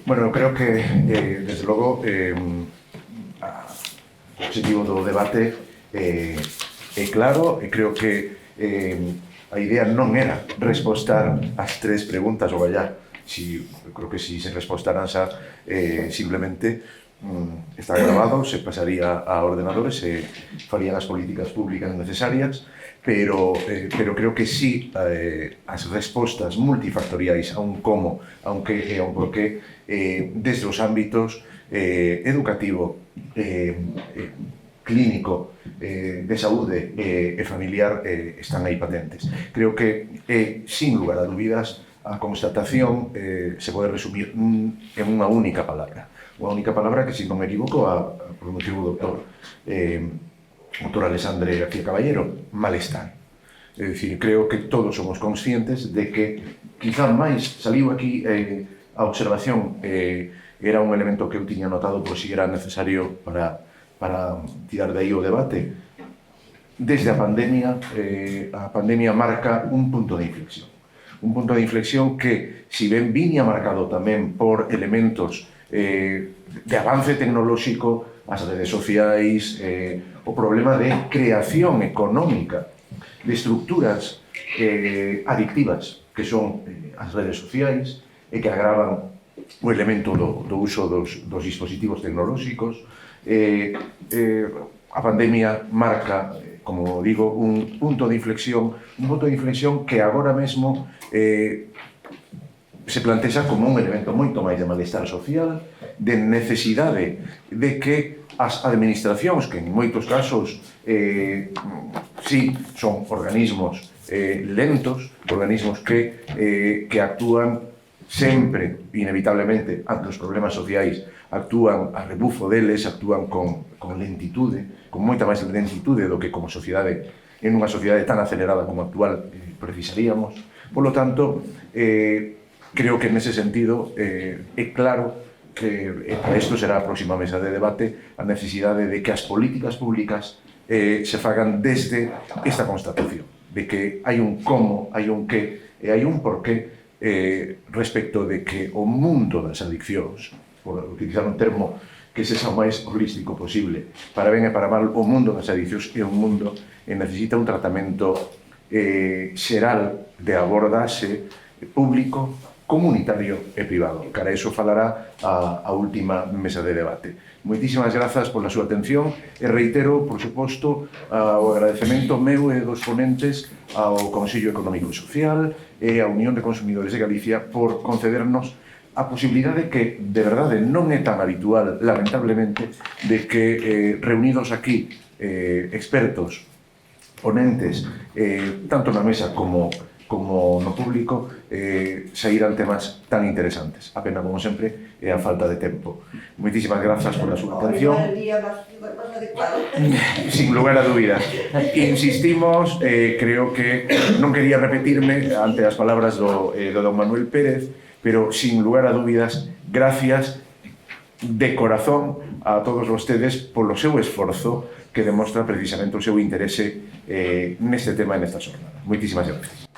Bueno, creo que, desde logo, o objetivo do debate é claro e creo que a idea non era respostar as 3 preguntas ou allá. Creo que si se respostaran xa simplemente está grabado, se pasaría a ordenadores e farían as políticas públicas necesarias, pero creo que sí as respostas multifactoriais a un como, a un que e a un porqué desde os ámbitos educativo, clínico, de saúde e familiar están aí patentes. Creo que, sin lugar a dúbidas, a constatación se pode resumir en unha única palabra. Unha única palabra que, se non me equivoco, por motivo do doutor Alexandre García Caballero, malestar. É dicir, creo que todos somos conscientes de que quizá máis saliu aquí a observación era un elemento que eu tiña notado por si era necesario para tirar de aí o debate. Desde a pandemia marca un punto de inflexión. Un punto de inflexión que, si ben viña marcado tamén por elementos de avance tecnolóxico, as redes sociais, o problema de creación económica de estructuras adictivas que son as redes sociais e que agravan o elemento do uso dos dispositivos tecnolóxicos. A pandemia marca, como digo, un punto de inflexión que agora mesmo se plantexa como un elemento moito máis de malestar social, de necesidade de que as administracións, que en moitos casos sí, son organismos lentos, organismos que actúan sempre, inevitablemente, ante os problemas sociais, actúan a rebufo deles, actúan con lentitude, con moita máis lentitude do que como sociedade, en unha sociedade tan acelerada como a actual, precisaríamos. Por lo tanto, creo que nese sentido é claro que para isto será a próxima mesa de debate a necesidade de que as políticas públicas se fagan desde esta constatación, de que hai un como, hai un que e hai un porqué respecto de que o mundo das adiccións, por utilizar un termo que sexa o máis holístico posible, para ben e para mal, o mundo das adiccións é un mundo que necesita un tratamento xeral de abordaxe público, comunitario e privado. Cara iso falará a última mesa de debate. Moitísimas grazas pola súa atención e reitero, por suposto, o agradecemento meu e dos ponentes ao Consello Económico e Social e á Unión de Consumidores de Galicia por concedernos a posibilidade que, de verdade, non é tan habitual, lamentablemente, de que reunidos aquí expertos, ponentes, tanto na mesa como no público, saíran temas tan interesantes. A pena, como sempre, é a falta de tempo. Moitísimas grazas pola súa atención. Sin lugar a dúbidas. Insistimos, creo que non quería repetirme ante as palabras do don Manuel Pérez, pero sin lugar a dúbidas, gracias de corazón a todos vostedes polo seu esforzo que demostra precisamente o seu interese neste tema e nesta xornada. Moitísimas gracias.